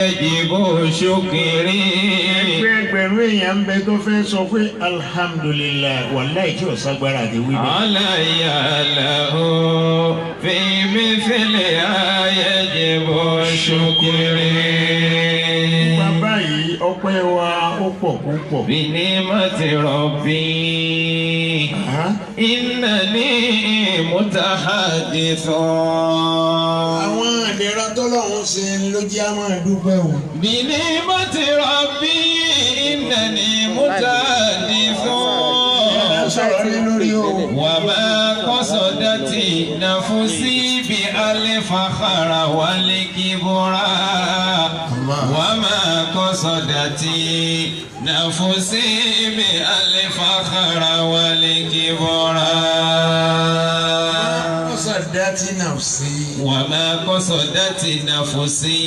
yajibu shukri. ẹgbẹ̀rún èèyàn ń bẹ tó fẹ́ sọ pé alhamdulilayi wàláì tí ò ságbára àti wí bẹ́ẹ̀. aláya lahu fi mithliha yajibu shukri. bàbá yìí ọpẹ́ wa ó pọ̀ púpọ̀. bi ni'mati rabbi innani mutahaddithun. àwọn àdẹ̀rà tọ́lọ́run ṣe ló jẹ́ àmọ́ dúpẹ́ o. bi ni'mati rabbi innani mutahaddithun. sọ̀rọ̀ ní lórí o. wa ma qasadati nafsi bi al-fakhra wal kibra. wa ma qasadati nafsi bi al-fakhra wal kibra. qasadati nafsi. wa ma qasadati nafsi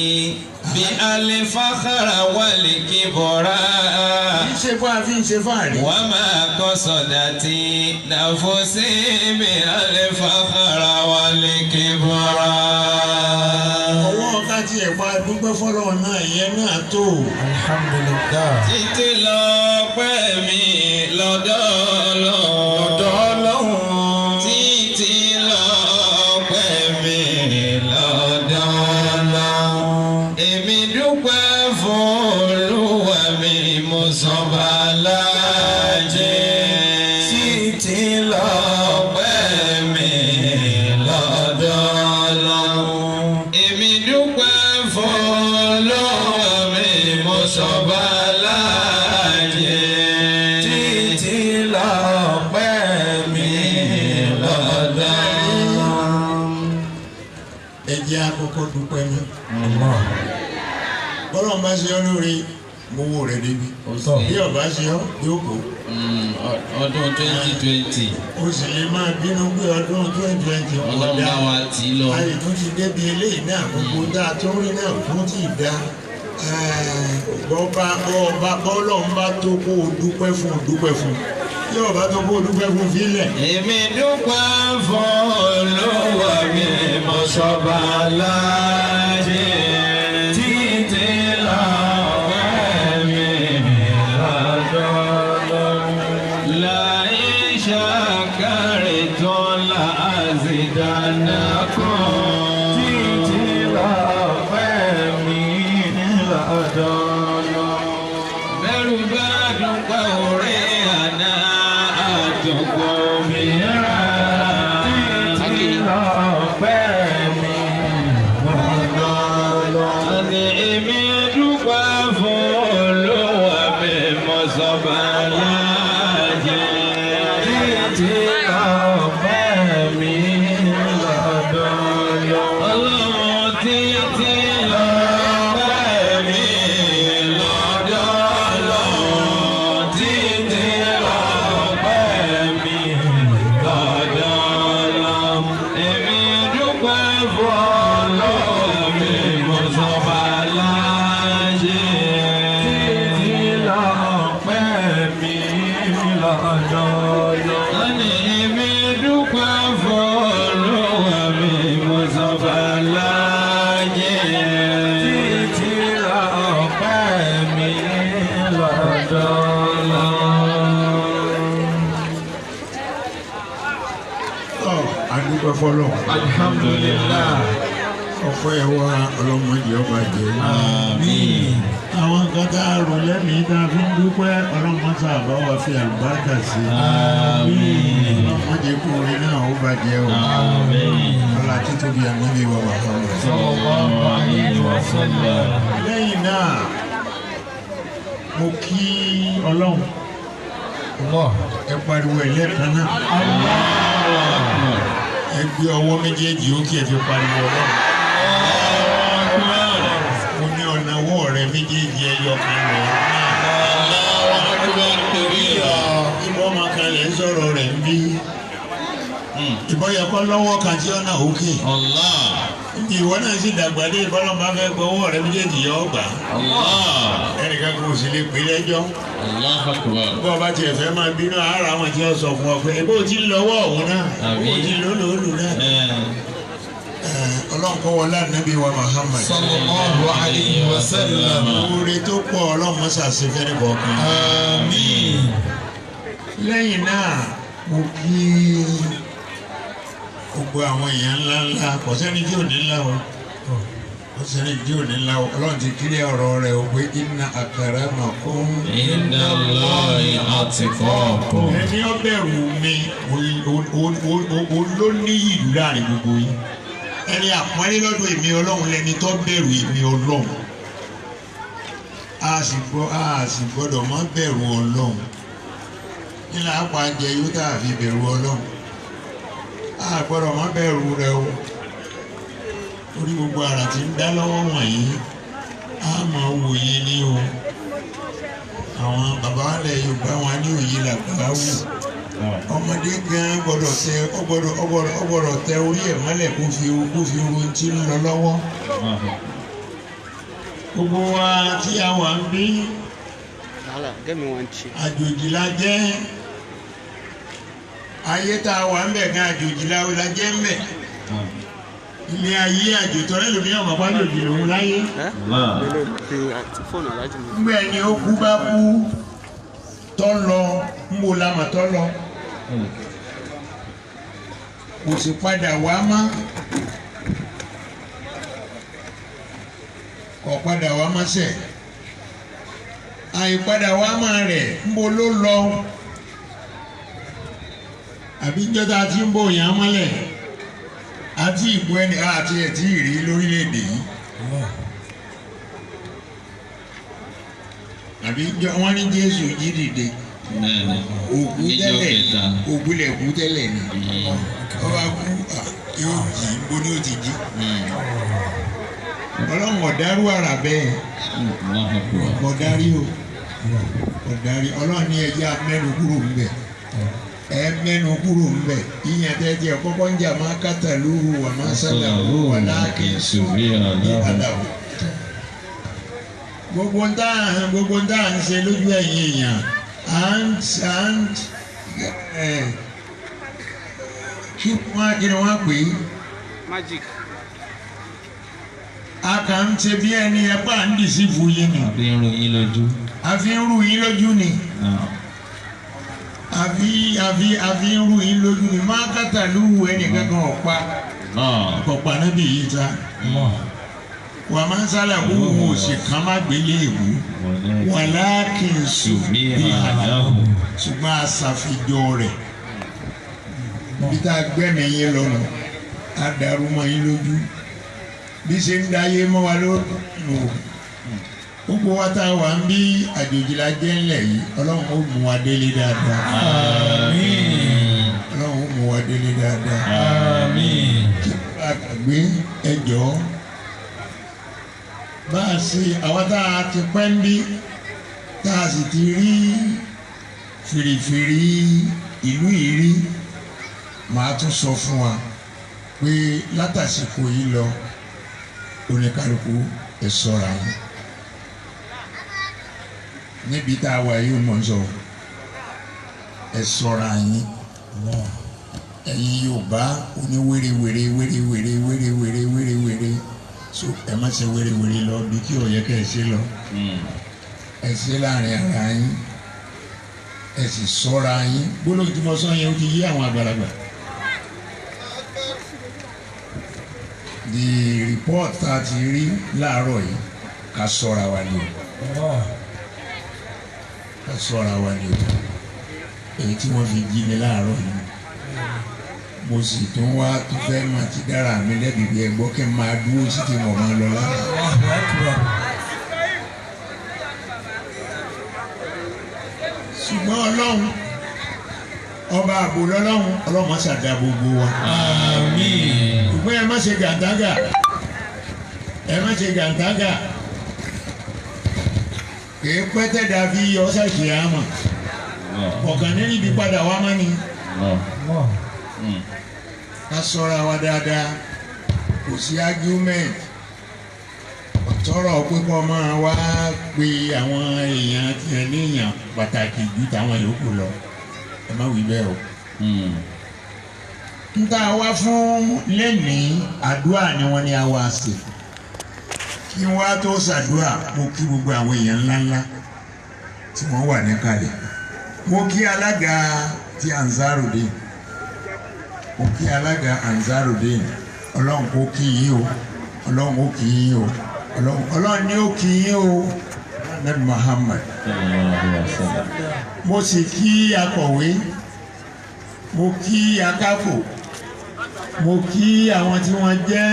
bi al-fakhra wal kibra. ṣe fún àfi ṣe fáàrí. wa ma qasadati nafsi bi al-fakhra wal kibra. ọwọ́ ká tiẹ̀ pa dúpẹ́ fọ́lọ́ náà ìyẹn náà tó. alhamdulilayi. títí lọ pẹ́ mi lọ́dọ̀ Ọlọ́run. títí lọ pẹ́ mi lọ́dọ̀ Ọlọ́run. èmi dúpẹ́ fún Olúwa mi mo sọ̀bà láàjẹ́. títí lọ pẹ́ mi lọ́dọ̀ Ọlọ́run. èmi dúpẹ́ fún Olúwa mi mo sọ̀bà láàjẹ́. títí lọ pẹ́ mi lọ́dọ̀ Ọlọ́run. ẹ jẹ́ àkọ́kọ́ dúpẹ́ mi. bọ́lá ń bá ṣe ọ́ lórí gbowó rẹ̀ débi. bí ọba ṣe ọ́ yóò kó. ọdún 2020 o sì lè máa bínú pé ọdún 2020 Ọlọ́run bá wa tì í lọ. ayé tó ti débi eléyìí náà gbogbo dáa tó rí náà fún ti dá. bọ́lọ̀ ń bá tó kó o dúpẹ́ fún bí ọba tó kó o dúpẹ́ fún fílẹ̀. èmi dúpẹ́ fún Olúwa mi mo sọ̀bà láàjẹ́. títí lọ pẹ́ mi lọ́dọ̀ Ọlọ́run. la'in shakartum la'azidannakum. títí lọ pẹ́ mi lọ́dọ̀ Ọlọ́run. bẹ́rù bá dúpẹ́ orí àná àjọpọ̀ mìíràn. títí lọ pẹ́ mi lọ́dọ̀ Ọlọ́run. àní èmi dúpẹ́ fún Olúwa mi mo sọ̀bà láàjẹ́. títí lọ pẹ́ mi lọ́dọ̀ Ọlọ́run. títí lọ pẹ́ mi lọ́dọ̀ Ọlọ́run. títí lọ pẹ́ mi lọ́dọ̀ Ọlọ́run. èmi dúpẹ́ fún Olúwa mi mo sọ̀bà láàjẹ́. títí lọ pẹ́ mi lọ́dọ̀ Ọlọ́run. àní èmi dúpẹ́ fún Olúwa mi mo sọ̀bà láàjẹ́. títí lọ pẹ́ mi lọ́dọ̀ Ọlọ́run. adúpẹ́ fọ́lọ́. alhamdulillah. ọpẹ́ wa ọlọ́mọdé ọba jẹ́. àmín. àwọn nǹkan tá a rò lẹ́mìí tá a fi ń dúpẹ́ ọlọ́mọdé àbáwá fi àlùbáríkà sí. àmín. ọlọ́mọdé kúrin náà ó bàjẹ́ o. àmín. ọlá títóbi àmúlẹ̀ wà wà fún mi. sallallahu alayhi wa sallam. lẹ́yìn náà mo kí ọlọ́run ẹ pariwo ẹ lẹ́ẹ̀kan náà. ẹ gbé ọwọ́ méjèèjì ó kí ẹ fi pariwo ọlọ́run. mo ní ọ̀nà ọwọ́ rẹ méjèèjì ẹyọ kan rẹ̀ ìbọn ọmọ kan lè sọ̀rọ̀ rẹ̀ ń bí. ìbọn yẹ kọ́ lọ́wọ́ kan tí ọ̀nà òkè. ìwọ náà sì dàgbà dé ìbọn ọmọ fẹ́ gbọ́ ọwọ́ rẹ méjèèjì yọ ọgbà. ẹnìkan kò sì lè pè lẹ́jọ́. bó o bá tiẹ̀ fẹ́ máa bínú ara àwọn tí wọ́n sọ fún ọ pé ebó ti lọ́wọ́ òun náà ebó ti lólòólù náà. ọlọ́run kọ́ wọlé ànábì wa Muhammad. sallallahu alayhi wa sallam. oore tó pọ̀ ọlọ́run mọ́sá sí fẹ́rẹ̀ kọ̀ọ̀kan. àmín. lẹ́yìn náà mo kí gbogbo àwọn èèyàn ńláńlá kò sẹ́ni tí ò ní ńlá o kò sẹ́ni tí ò ní ńlá o ọlọ́run ti kílẹ̀ ọ̀rọ̀ rẹ̀ o pé inna akramakum inna Allahi atqakum. ẹni ó bẹ̀rù mi ló ní ìlú láàrin gbogbo yìí ẹni àpọ́nlé lọ́dọ̀ èmi ọlọ́run lẹni tó bẹ̀rù èmi ọlọ́run a sì gbọ́dọ̀ má bẹ̀rù ọlọ́run kí là á pa jẹ yóò tà fi bẹ̀rù ọlọ́run a gbọ́dọ̀ má bẹ̀rù rẹ o orí gbogbo ara tí ń dá lọ́wọ́ wọ̀nyí a máa wòye ní o àwọn bàbá alẹ̀ Yorùbá wọn ní òye làgbà wù ọmọdé gan gbọ́dọ̀ tẹ orí ẹ̀ mọ́lẹ̀ kó fi ohun tí ń lọ lọ́wọ́ gbogbo wa tí a wà ń bí àjòjì la jẹ́ ayé tá a wà ń bẹ̀ gan àjòjì la jẹ́ ń bẹ̀ ilé ayé àjòtọ́ ẹlòmíràn ọmọ bá lòdì lòun láyé ńgbẹ́ ni ó kú bá kú tọ́ lọ ń wo lamọ̀ tọ́ lọ kò sì padà wá mọ́ kò padà wá mọ́ sẹ̀ àìpadà wá mọ́ rẹ̀ ń bo ló lọ àbí jọta tí ń bò yàn mọ́lẹ̀ àti ìbò ẹni àti ẹ̀tí ìrí lórílẹ̀‐èdè yìí àbí wọ́n ní Jésù jí dìde òkú tẹ́lẹ̀ ògbúlẹ̀ kú tẹ́lẹ̀ ni ọba kú yóò jí bó ni ó ti jí ọlọ́run ọ̀dárú ara bẹ́ẹ̀ ọ̀dárí o ọ̀dárí ọlọ́run ní ẹjẹ́ amẹ́nu kúrò ńbẹ̀ mẹ́nu kúrò ńbẹ̀ ìyẹn tẹ́tẹ́ kọ́kọ́ ń jà máa kàtà lóru wà máa sálà lóru wà láàkì sórí àdáwò. gbogbo ń tá à ń ṣe lójú ẹ̀yìn èèyàn kí ni wọ́n pè é. magic. a kà ń ṣe bí ẹni ẹ̀pá ń dì sí fún yín ni. àfi ń ru yín lójú. àfi ń ru yín lójú ni. àfi ń ru yín lójú ni máa kàtà lúwo ẹnìkan kan ọ̀pá nábì yìí ta wà máa ń sálà wúwo òsì kan má gbélé ìwú wà láàkì sùn bí àdáhù ṣùgbọ́n àṣàfijọ́ rẹ̀ bí tá a gbẹ́mìí yín lọ́nà á dàrú mọ́ yín lójú bí ṣe ń dáyé mọ́ wa lónìí gbogbo wa tá a wà ń bí àjòjì la jẹ́ ńlẹ̀ yìí ọlọ́run ó mú wa délé dáadáa. Àmín. ọlọ́run ó mú wa délé dáadáa. Àmín. kí a gbé ẹjọ́ bá a ṣe àwọn tá a ti pẹ́ ń bí tá a sì ti rí fìrìfìrì ìlú yìí rí màá tún sọ fún wa pé látàsìkò yìí lọ oníkálukú ẹ ṣọ́ra yín níbi tá a wà yìí mọ̀ sọ ẹ ṣọ́ra yín ẹ̀yin Yorùbá oníwèrè so ẹ má ṣe wèrè lọ bí kí ó yẹ kẹ́ ẹ ṣe lọ ẹ ṣe láàrin ara yín ẹ sì ṣọ́ra yín gbólóhùn tí mo sọ yẹn ó ti yí àwọn àgbàlagbà. The report tá a ti rí láàárọ̀ yìí ká ṣọ́ra wa ni o ká ṣọ́ra wa ni o èyí tí wọ́n fi jí mi láàárọ̀ yìí mo sì tún wá tó fẹ́ máa ti dára mi lẹ́bi bí ẹgbọ́ kí n máa dúró sí ti mọ̀ máa lọ lára. ṣùgbọ́n ọlọ́run ọba àbò ọlọ́run ṣàdá gbogbo wa. Àmín. ṣùgbọ́n ẹ má ṣe gàǹtàgà kìí pẹ́tẹ́ dàbí ọ̀sẹ̀ ìṣìyàmà ọ̀gàn nínú ibi padà wá mọ́ ni. ká ṣọ́ra wa dáadáa kò sí argument ọ̀tọ́rọ̀ pípọ̀ máa wá pe àwọn èèyàn tiẹ̀ léèyàn pàtàkì ju táwọn yòókù lọ ẹ má wí bẹ́ẹ̀ o. nta wá fún lẹ́nìí àdúrà ni wọ́n ní a wá sí kí wọ́n á tó ṣàdúrà mo kí gbogbo àwọn èèyàn ńláńlá tí wọ́n wà níkàlẹ̀ mo kí alága ti Ansarudeen mo kí alága Ansarudeen ọlọ́run kò kí yín o ọlọ́run ó kí yín o ọlọ́run ní ó kí yín o Nabi Muhammad mo sì kí akọ̀wé mo kí akápò mo kí àwọn tí wọ́n jẹ́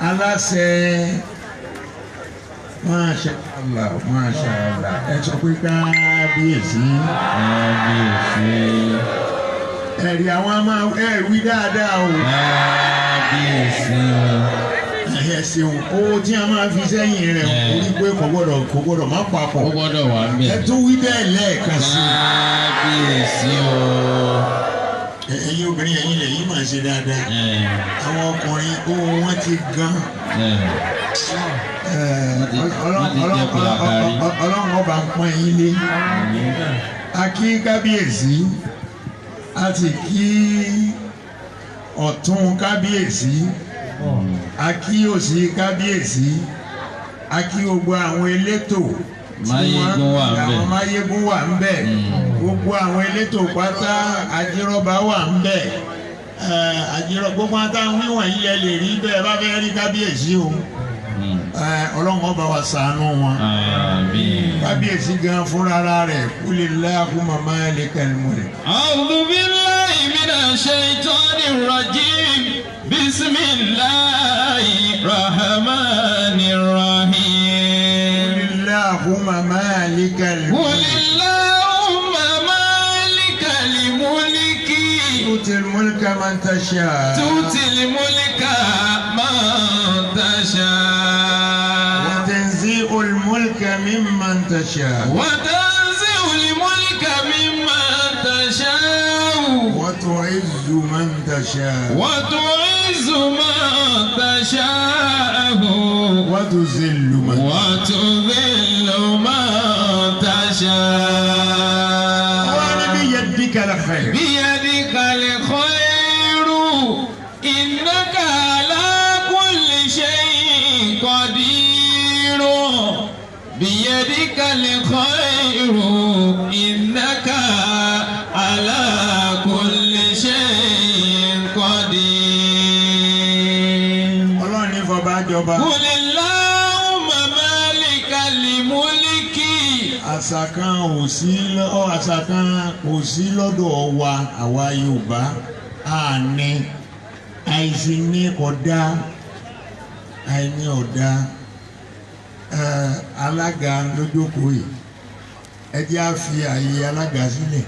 aláṣẹ Masha Allah Masha Allah ẹ sọ pé kábíyèsí ẹ̀rí àwọn máa wí dáadáa o kábíyèsí ẹ ṣeun owó tí a máa fi sẹ́yìn rẹ̀ orí pé kò gbọ́dọ̀ má papọ̀ ó gbọ́dọ̀ wà ń bẹ̀. ẹ tún wí bẹ́ẹ̀ lẹ́ẹ̀kan sí i. kábíyèsí o. ẹ̀yin obìnrin ẹ̀yin lè yín máa ṣe dáadáa àwọn ọkùnrin owó wọn ti gan. ọlọ́run ọba ń pọ́n yín lé a kí kábíyèsí a sì kí ọ̀tún kábíyèsí a kí òsì kábíyèsí a kí gbogbo àwọn elétò àwọn máyégún wà ń bẹ̀ gbogbo àwọn elétò pátá àjírọ́bà wà ń bẹ̀ gbogbo àtàwọn wíwọ̀nyí ẹ lè rí bẹ́ẹ̀ bá fẹ́ rí kábíyèsí o ọlọ́run ọba wa ṣàánú wọn kábíyèsí gan fúnra rẹ̀ Qulillahumma malikal mulk. A'udhu billahi minash shaitanir rajim. Bismillahir rahmanir rahim. Qulillahumma malikal mulk. Qulillahumma malikal mulk. Tu'til mulka man tasha. Tu'til mulka man tasha. وتنزع الملك ممن تشاء وتنزع الملك ممن تشاء وتعز من تشاء وتعز من تشاء وتذل من تشاء بيدك الخير بيدك الخير إنك على كل شيء قدير بيدك الخير إنك على كل شيء قدير. Ọlọ́run ní fọba jọba. قل اللهم مالك الملك. Àṣà kan kò sí lọ́dọ̀ wa àwa Yorùbá àní àìsí ní ọ̀dà àìní ọ̀dà alága lójókòó yìí ẹ jẹ́ á fi àyè alága sílẹ̀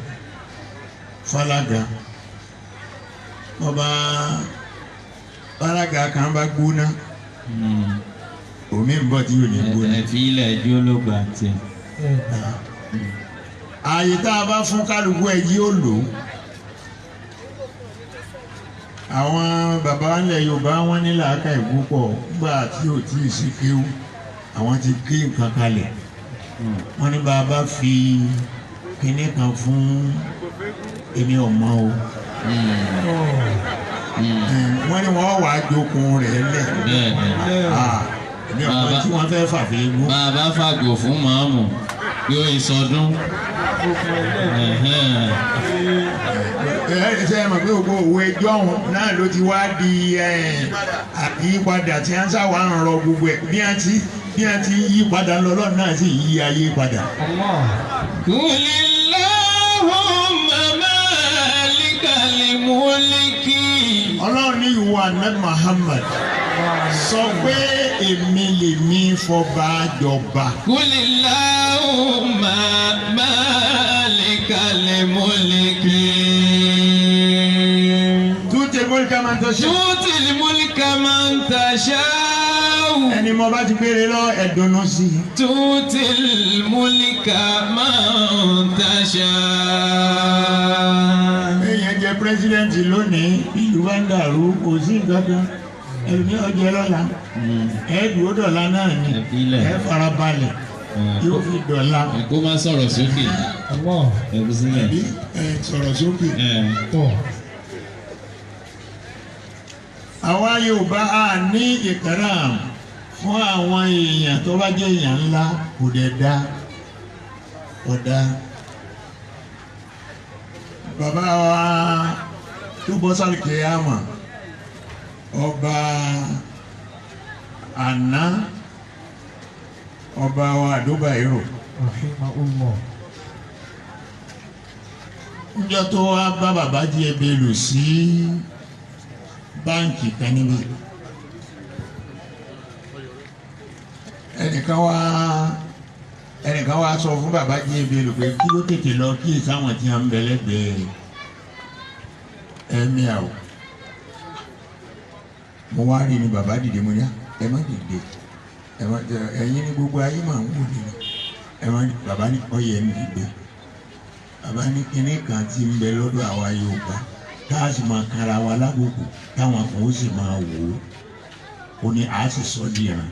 fálága ọba alága kan bá gbóná omi ń bọ̀ tí yóò ní gbóná. ẹ̀fí ilẹ̀ ẹjọ́ ló gbà tiẹ̀. àyè tá a bá fún kálukú ẹ yí ó lò ó. àwọn bàbá ilẹ̀ Yorùbá wọn ní làákàyè púpọ̀ nígbà tí ò tí ì sí kéwú àwọn ti ké nǹkan kalẹ̀ wọ́n ní bàbá fi kinní kan fún èmi ọmọ o wọ́n ní wọ́n wàá jókòó rẹ̀ lẹ̀ èmi ọmọ tí wọ́n fẹ́ fàfẹ́ gbó. bàbá fàgò fún màámù yóò ìsọdún. ṣe é mọ̀ pé gbogbo òwe ẹjọ́ ọ̀hún náà ló ti wá di àyípadà tí wọ́n sáwà ń rọ gbogbo ẹ̀ bí wọ́n ti yí padà lọ́lọ́ náà sì yí ayé padà. Qulillahumma malikal mulki. Ọlọ́run ní ìwọ Ànábì Muhammad sọ pé èmi lèmi fọba jọba. Qulillahumma malikal mulki. Tu'til mulka man tasha. Tu'til mulka man tasha. Ẹni mo bá ti béèrè lọ ẹ̀dùnnú sí i. Tu'til mulka man tasha. Èèyàn jẹ pírẹsidẹ́ǹtì lónìí ìlú wa ń dàrú kò sí nǹkan kan ẹ̀mí ọjọ́ lọ́la ẹ̀ẹ́dùn ó dọ̀la náà ni ẹ̀ farabalẹ̀ yóò fi dọ̀la. Kó má sọ̀rọ̀ sókè. Ẹ̀bí sílẹ̀. Sọ̀rọ̀ sókè. àwa Yorùbá a ní ìkàràm fún àwọn èèyàn tó bá jẹ́ èèyàn ńlá kò dẹ̀ dá ọ̀dá. Bàbá wa tó bọ́ sálùkẹ́ àmà ọba àná ọba wa Àdóbàírò. Níjọ́ tó wá bá bàbá díẹ̀ Bello sí báǹkì kan níbi. Ẹnìkan wá sọ fún bàbá díẹ̀ Bello pé kí ló tètè lọ kí ìsáwọn tí wọ́n ń bẹ lẹ́gbẹ̀ẹ́ ẹ̀mí àwọ̀. Mo wá rí ni bàbá dìde mo yá ẹ má dìde ẹ̀yin ní gbogbo ayé máa ń wò nínú ẹ má bàbá ní ọyẹ ń dìde. Bàbá ní kinní kan tí ń bẹ lọ́dọ̀ àwa Yorùbá tá a sì máa kára wa lábùkù táwọn kan ó sì máa wò ó. Ó ní a sì sọ di ìran.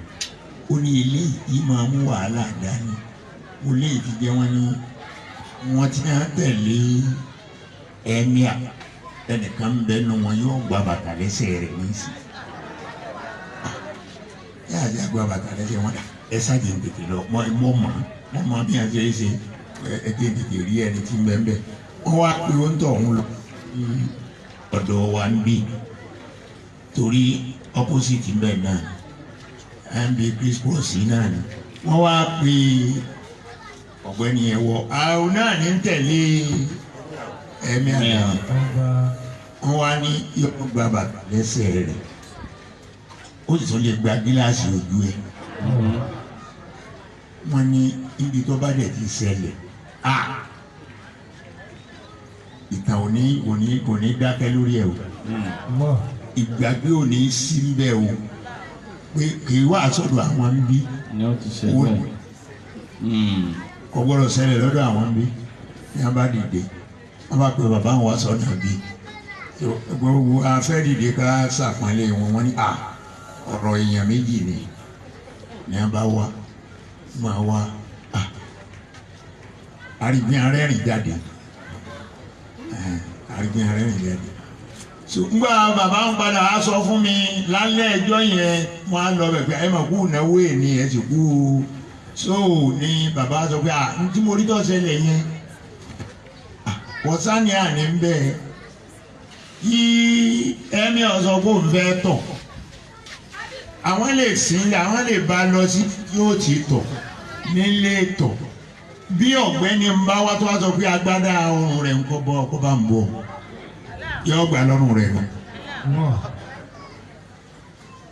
Ó ní ilé yìí máa mú wàhálà dání. Ó lè fi jẹ́ wọ́n ní wọ́n ti ń tẹ̀lé ẹ̀míà ẹnìkan ń bẹ nu wọn yóò gba bàtà lẹ́sẹ̀ rẹ̀ ní sí. Yáa jẹ́ gba bàtà lẹ́sẹ̀ wọn dà ẹ ṣáàjì ń tètè lọ mọ́ bí a ṣe é ṣe ẹ tètè rí ẹni tí ń bẹ ń bẹ. Wọ́n wá pé ó ń tọ̀ ọ̀hún lọ ọ̀dọ̀ wa ń bí torí opposite ń bẹ náà mb Christmas náà ni wọ́n wá pé ọ̀gbẹ́ni ẹ̀wọ̀ àwọn náà ní ń tẹ̀lé ẹ̀mí àná wọ́n wá ní yọ̀ọ́ gba bàtà lẹ́sẹ̀ rẹ̀ ó sì tún lè gba gíláàsì ojú ẹ̀ wọ́n ní ibi tó bá dẹ̀ ti ṣẹlẹ̀ ìtàn kò ní dákẹ́ lórí ẹ̀ o ìgbàgbé ò ní sí ń bẹ̀ o pé kì í wá sọ́dọ̀ àwọn ń bí kò gbọ́dọ̀ ṣẹlẹ̀ lọ́dọ̀ àwọn ń bí ní a bá dìde wọ́n bá pe bàbá àwọn wá sọ́dọ̀ bí gbogbo afẹ́ dìde ká ṣàpọ́nlé wọn ní ọ̀rọ̀ èèyàn méjì ni ní a bá wá máa wá àrígbìn arẹ́rìn jáde àrígbìn arẹ́rìn jáde ngbà bàbá ń padà á sọ fún mi lálẹ́ ẹjọ́ yẹn wọ́n á lọ bẹ̀rẹ̀ ẹ mọ̀ kú náwó èní ẹ sì kú so ní bàbá sọ pé tí mo rí tó ṣẹlẹ̀ yẹn wọ́n sáni àní ń bẹ̀ kí ẹ̀mí ọ̀sán kó ń fẹ́ tọ̀ àwọn lè sìn àwọn lè bá lọ sí yóò ti tọ̀ nílé tọ̀ bí ọ̀gbẹ́ni ń bá wá tó wá sọ pé agbádá ọrùn rẹ̀ ń kọ́ bọ́ kó bá ń bọ̀ yọ gbà lọ́rùn rẹ̀ nù.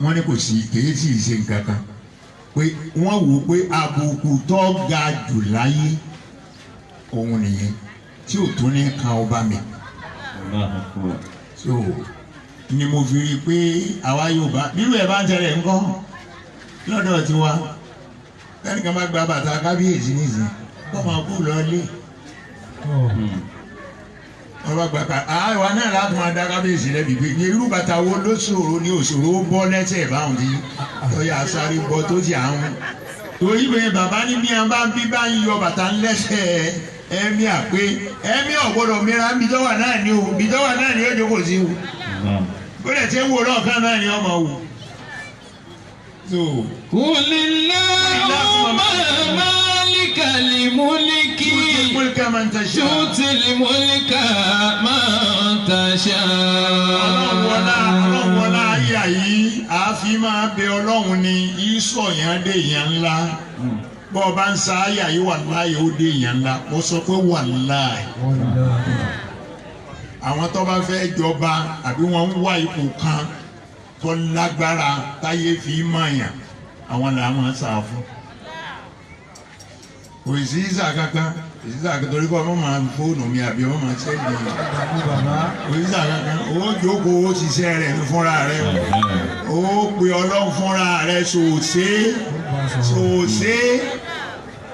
Wọ́n ní kò sí èyí sì ṣe nǹkan kan pé wọ́n wò pé àbùkù tó ga jù láyé òun nìyẹn tí ò tún ní kan ọba mi. So ni mo fi rí i pé àwa Yorùbá bírú ẹ̀ bá ń tẹ̀lé ńkọ́ lọ́dọ̀ tiwa kẹ́nìkan bá gba bàtà kábíyèsí nìyí kó máa kú lọ lé. Ọba gbàgbà àwa náà láti máa dá kábíyèsí lẹ́bi pé irú bàtà wo ló ṣòro ní òṣòro bọ́ lẹ́sẹ̀ báwọn tí lọ́yà sáré bọ́ tó ti àwọn. Torí pé bàbá ní bí wọn bá ń bí bá ń yọ bàtà ńlẹ́sẹ̀ ẹ̀mí àpé ẹ̀mí ọ̀gbọ́dọ̀ mìíràn bìdọ́wà náà ni o bìdọ́wà náà ni ó jókòó sí o. Ó lè ti ń wo lọ́ọ̀kan náà ni ọmọ wò. Qulillahumma malikal mulki tu'ti al-mulka man tasha. Ọlọ́run wọlá ayé àyí àáfi máa bẹ Ọlọ́run ní ìsọ̀ yẹn dé yẹn ńlá bọ́ ọba ń sa ayé àyí wàláhì ó dé yẹn ńlá ó sọ pé wàláhì. Àwọn tó bá fẹ́ jọba àbí wọ́n ń wá ipò kan tó lágbára táyé fi mọ̀yàn àwọn là máa sá fún. Kò sí ìsà kankan ìsà torí kọ́ ọmọ máa fóònù mi àbí ọmọ máa ṣẹ́ni kò sí ìsà kankan ó jókòó ó ṣiṣẹ́ rẹ̀ fúnra rẹ̀ ó pe Ọlọ́run fúnra rẹ̀ ṣòṣe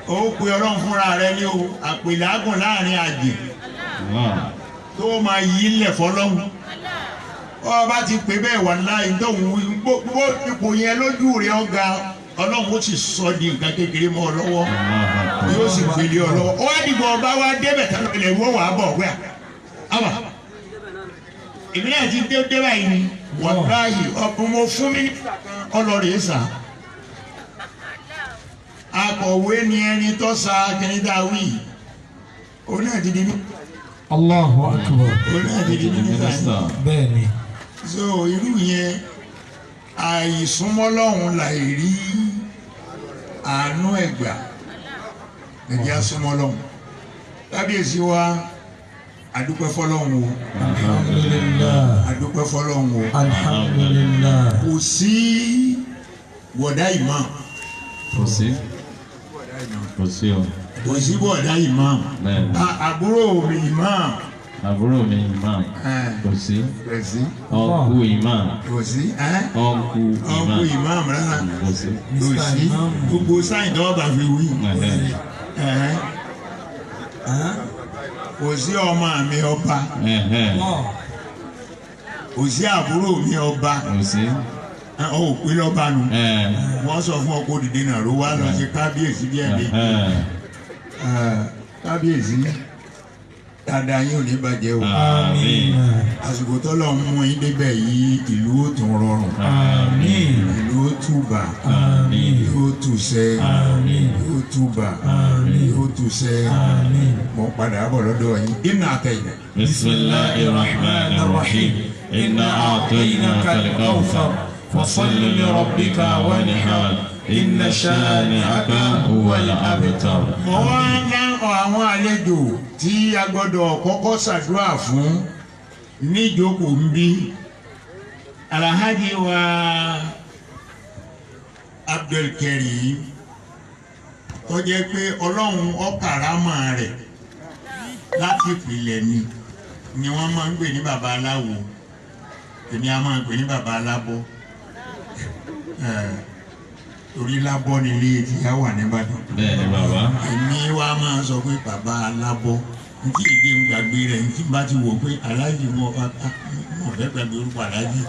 ó pe Ọlọ́run fúnra rẹ̀ ní o àpèlágùn láàrin àjè tó máa yí lẹ̀ fọlọ́hún ọba ti pè bẹ́ẹ̀ wà láì dọ̀hún gbogbo ipò yẹn lójú rẹ̀ ọ̀gá Ọlọ́run ó sì sọ di nǹkan kékeré mọ́ ọ lọ́wọ́ yóò sì gbélé ọ lọ́wọ́ ó wá dìbò ọba wa débẹ̀ tán lè wọ́ wàá bọ̀ wíwà àwà ìbílẹ̀ ti dé báyìí ni. wàláyé ọkùnrin mo fún mi ọlọ́rẹ̀ sà akọ̀wé ni ẹni tó sa kẹ́nìdáwì òun náà ti di ní. Allahu akbar. òun náà ti di ní nígbà bẹ́ẹ̀ni. so irú yẹn àìsúnmọ́lọ́hún láì rí àánú ẹ̀gbà ẹ̀jẹ̀ àsúnmọ́lọ́hún kábíyèsí wa adúpẹ́ fọlọ́hún o alhamdulillah. adúpẹ́ fọlọ́hún o alhamdulillah. kò sí wọ̀dá ìmọ̀ kò sí o. kò sí wọ̀dá ìmọ̀ àbúrò mi ìmọ̀ àbúrò mi imam kò sí. kò sí ọkù imam kò sí ọkù ọkù ìmọ̀ rárá kò sí. kò sí gbogbo sáyìn tó bá fi wí kò sí ọmọ mi ọba kò sí àbúrò mi ọba kò sí. ọ ò pé lọ́ba nu wọ́n sọ fún ọkọ̀ òdìdí náà ló wá lọ sí kábíyèsí bí ẹ̀mí kábíyèsí dáadáa yín ò ní bàjẹ́ o àmín. àsìkò tọ́lọ̀ ń mú yín débẹ̀ yìí ìlú ó tún rọrùn àmín. ìlú ó túbà àmín. ìlú ó túṣẹ́ àmín. ìlú ó túbà àmín. ìlú ó túṣẹ́ àmín. mo padà bọ̀ lọ́dọ̀ yín iná àtẹ̀yìn. bismillahir rahmanir rahim inna a'tainaka al-kawthar fasalli li rabbika wanhar inna shani'aka huwal abtar. mo wá ń dáhùn àwọn àlejò tí a gbọ́dọ̀ kọ́kọ́ ṣàdúrà fún níjókòó ń bí Alhaji wa Abdulkarim tó jẹ́ pé Ọlọ́run ọ̀kàrámà rẹ̀ láti ìpìlẹ̀ ni wọ́n máa ń pè ní baba aláwo èmi a máa ń pè ní baba alábọ́ torí lábọ́ nílé ìyá wà nìbàdàn. bẹ́ẹ̀ni bàbá. èmi wa máa sọ pé bàbá alábọ́ ntí ìdí ń gbàgbé rẹ̀ ntí bá ti wò pé aláàjì mọ̀ fẹ́ gbàgbé orúkọ aláàjì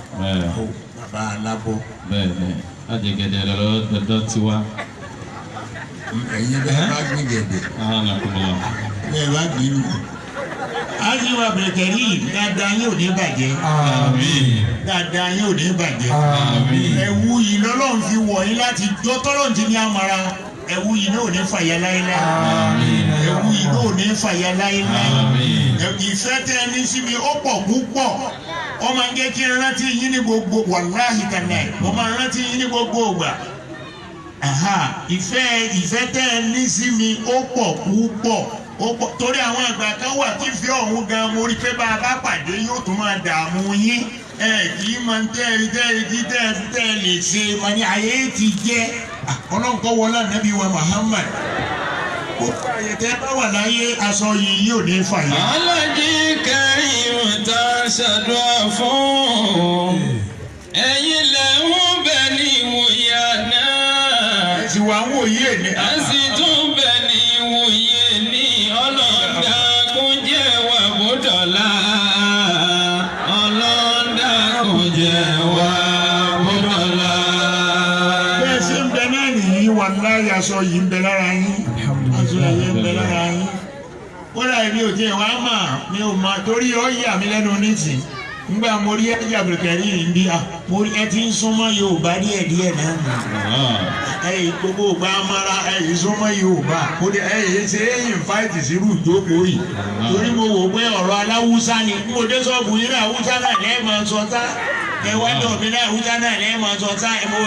ó bàbá alábọ́. bẹ́ẹ̀ni ajẹgẹdẹ lọ́dọ̀ tiwa. ẹ̀yin bẹ́ẹ̀ bá gbé gẹ̀dẹ̀. bẹ́ẹ̀ bá gbé nù. Alhaji wa Abdulkarim dáadáa yóò ní bàjẹ́. àmín. dáadáa yóò ní bàjẹ́. àmín. ẹ̀wù yìí lọ́lọ́run fi wọ̀ yín láti dọ́tọ́rọ̀ ti ní àmàrà ẹ̀wù yìí náà ò ní fàyà láéláé. àmín. ẹ̀wù yìí náà ò ní fàyà láéláé. àmín. ìfẹ́ tẹ́ ẹ ní sí mi ó pọ̀ púpọ̀ ó máa ń jẹ́ kí n rántí yín ní gbogbo wàláhì kànáà mo máa ń rántí yín ní gbogbo ògbà. ìfẹ́ tẹ́ ẹ ní sí mi ó pọ̀ púpọ̀ torí àwọn àgbà kan wà tí fi ọ̀hún gan mo rí pé bá a bá pàdé yóò tún máa dààmú yín kì í máa tẹ́ ẹ lè ṣe máa ní ayé ti jẹ́ ọlọ́nkọ́ wọlé nàbí wa Muhammad ó kọ́ àyè tẹ́ bá wà láyé aṣọ yìí yóò ní fàyè. Alhaji Karim tá a ṣàdúrà fún ẹ̀yin lẹ́hún bẹ́ẹ̀ ni wòye àná. ẹ sì wá ń wòye ní. a sì tún bẹ́ẹ̀ ni wòye ní ọlọ́dà kò jẹ́ wà bódọ́là ọlọ́dà kò jẹ́ wà bódọ́là. bẹ́ẹ̀ sì ń bẹ náà nìyí wà láyé aṣọ yìí ń bẹ lára yín aṣọ yìí ń bẹ lára yín. kódà èmi ò tiẹ̀ wá mà mi ò mà torí ó yà mí lẹ́nu nísìn ngbà mo rí Alhaji Abdulkarim yìí bí mo rí ẹ ti ń súnmọ́ Yorùbá díẹ̀díẹ̀ náà nù. Gbogbo ògbà amara súnmọ́ Yorùbá mo dé ṣe éyìn fáìtì sírù ìjókòó yìí torí mo wò pé ọ̀rọ̀ aláwùsá ni mo dé sọ́ọ̀bù yìí náà Haúsá náà lẹ́ẹ̀ máa sọ tá wá dọ̀ mí náà Haúsá náà lẹ́ẹ̀ máa sọ tá mo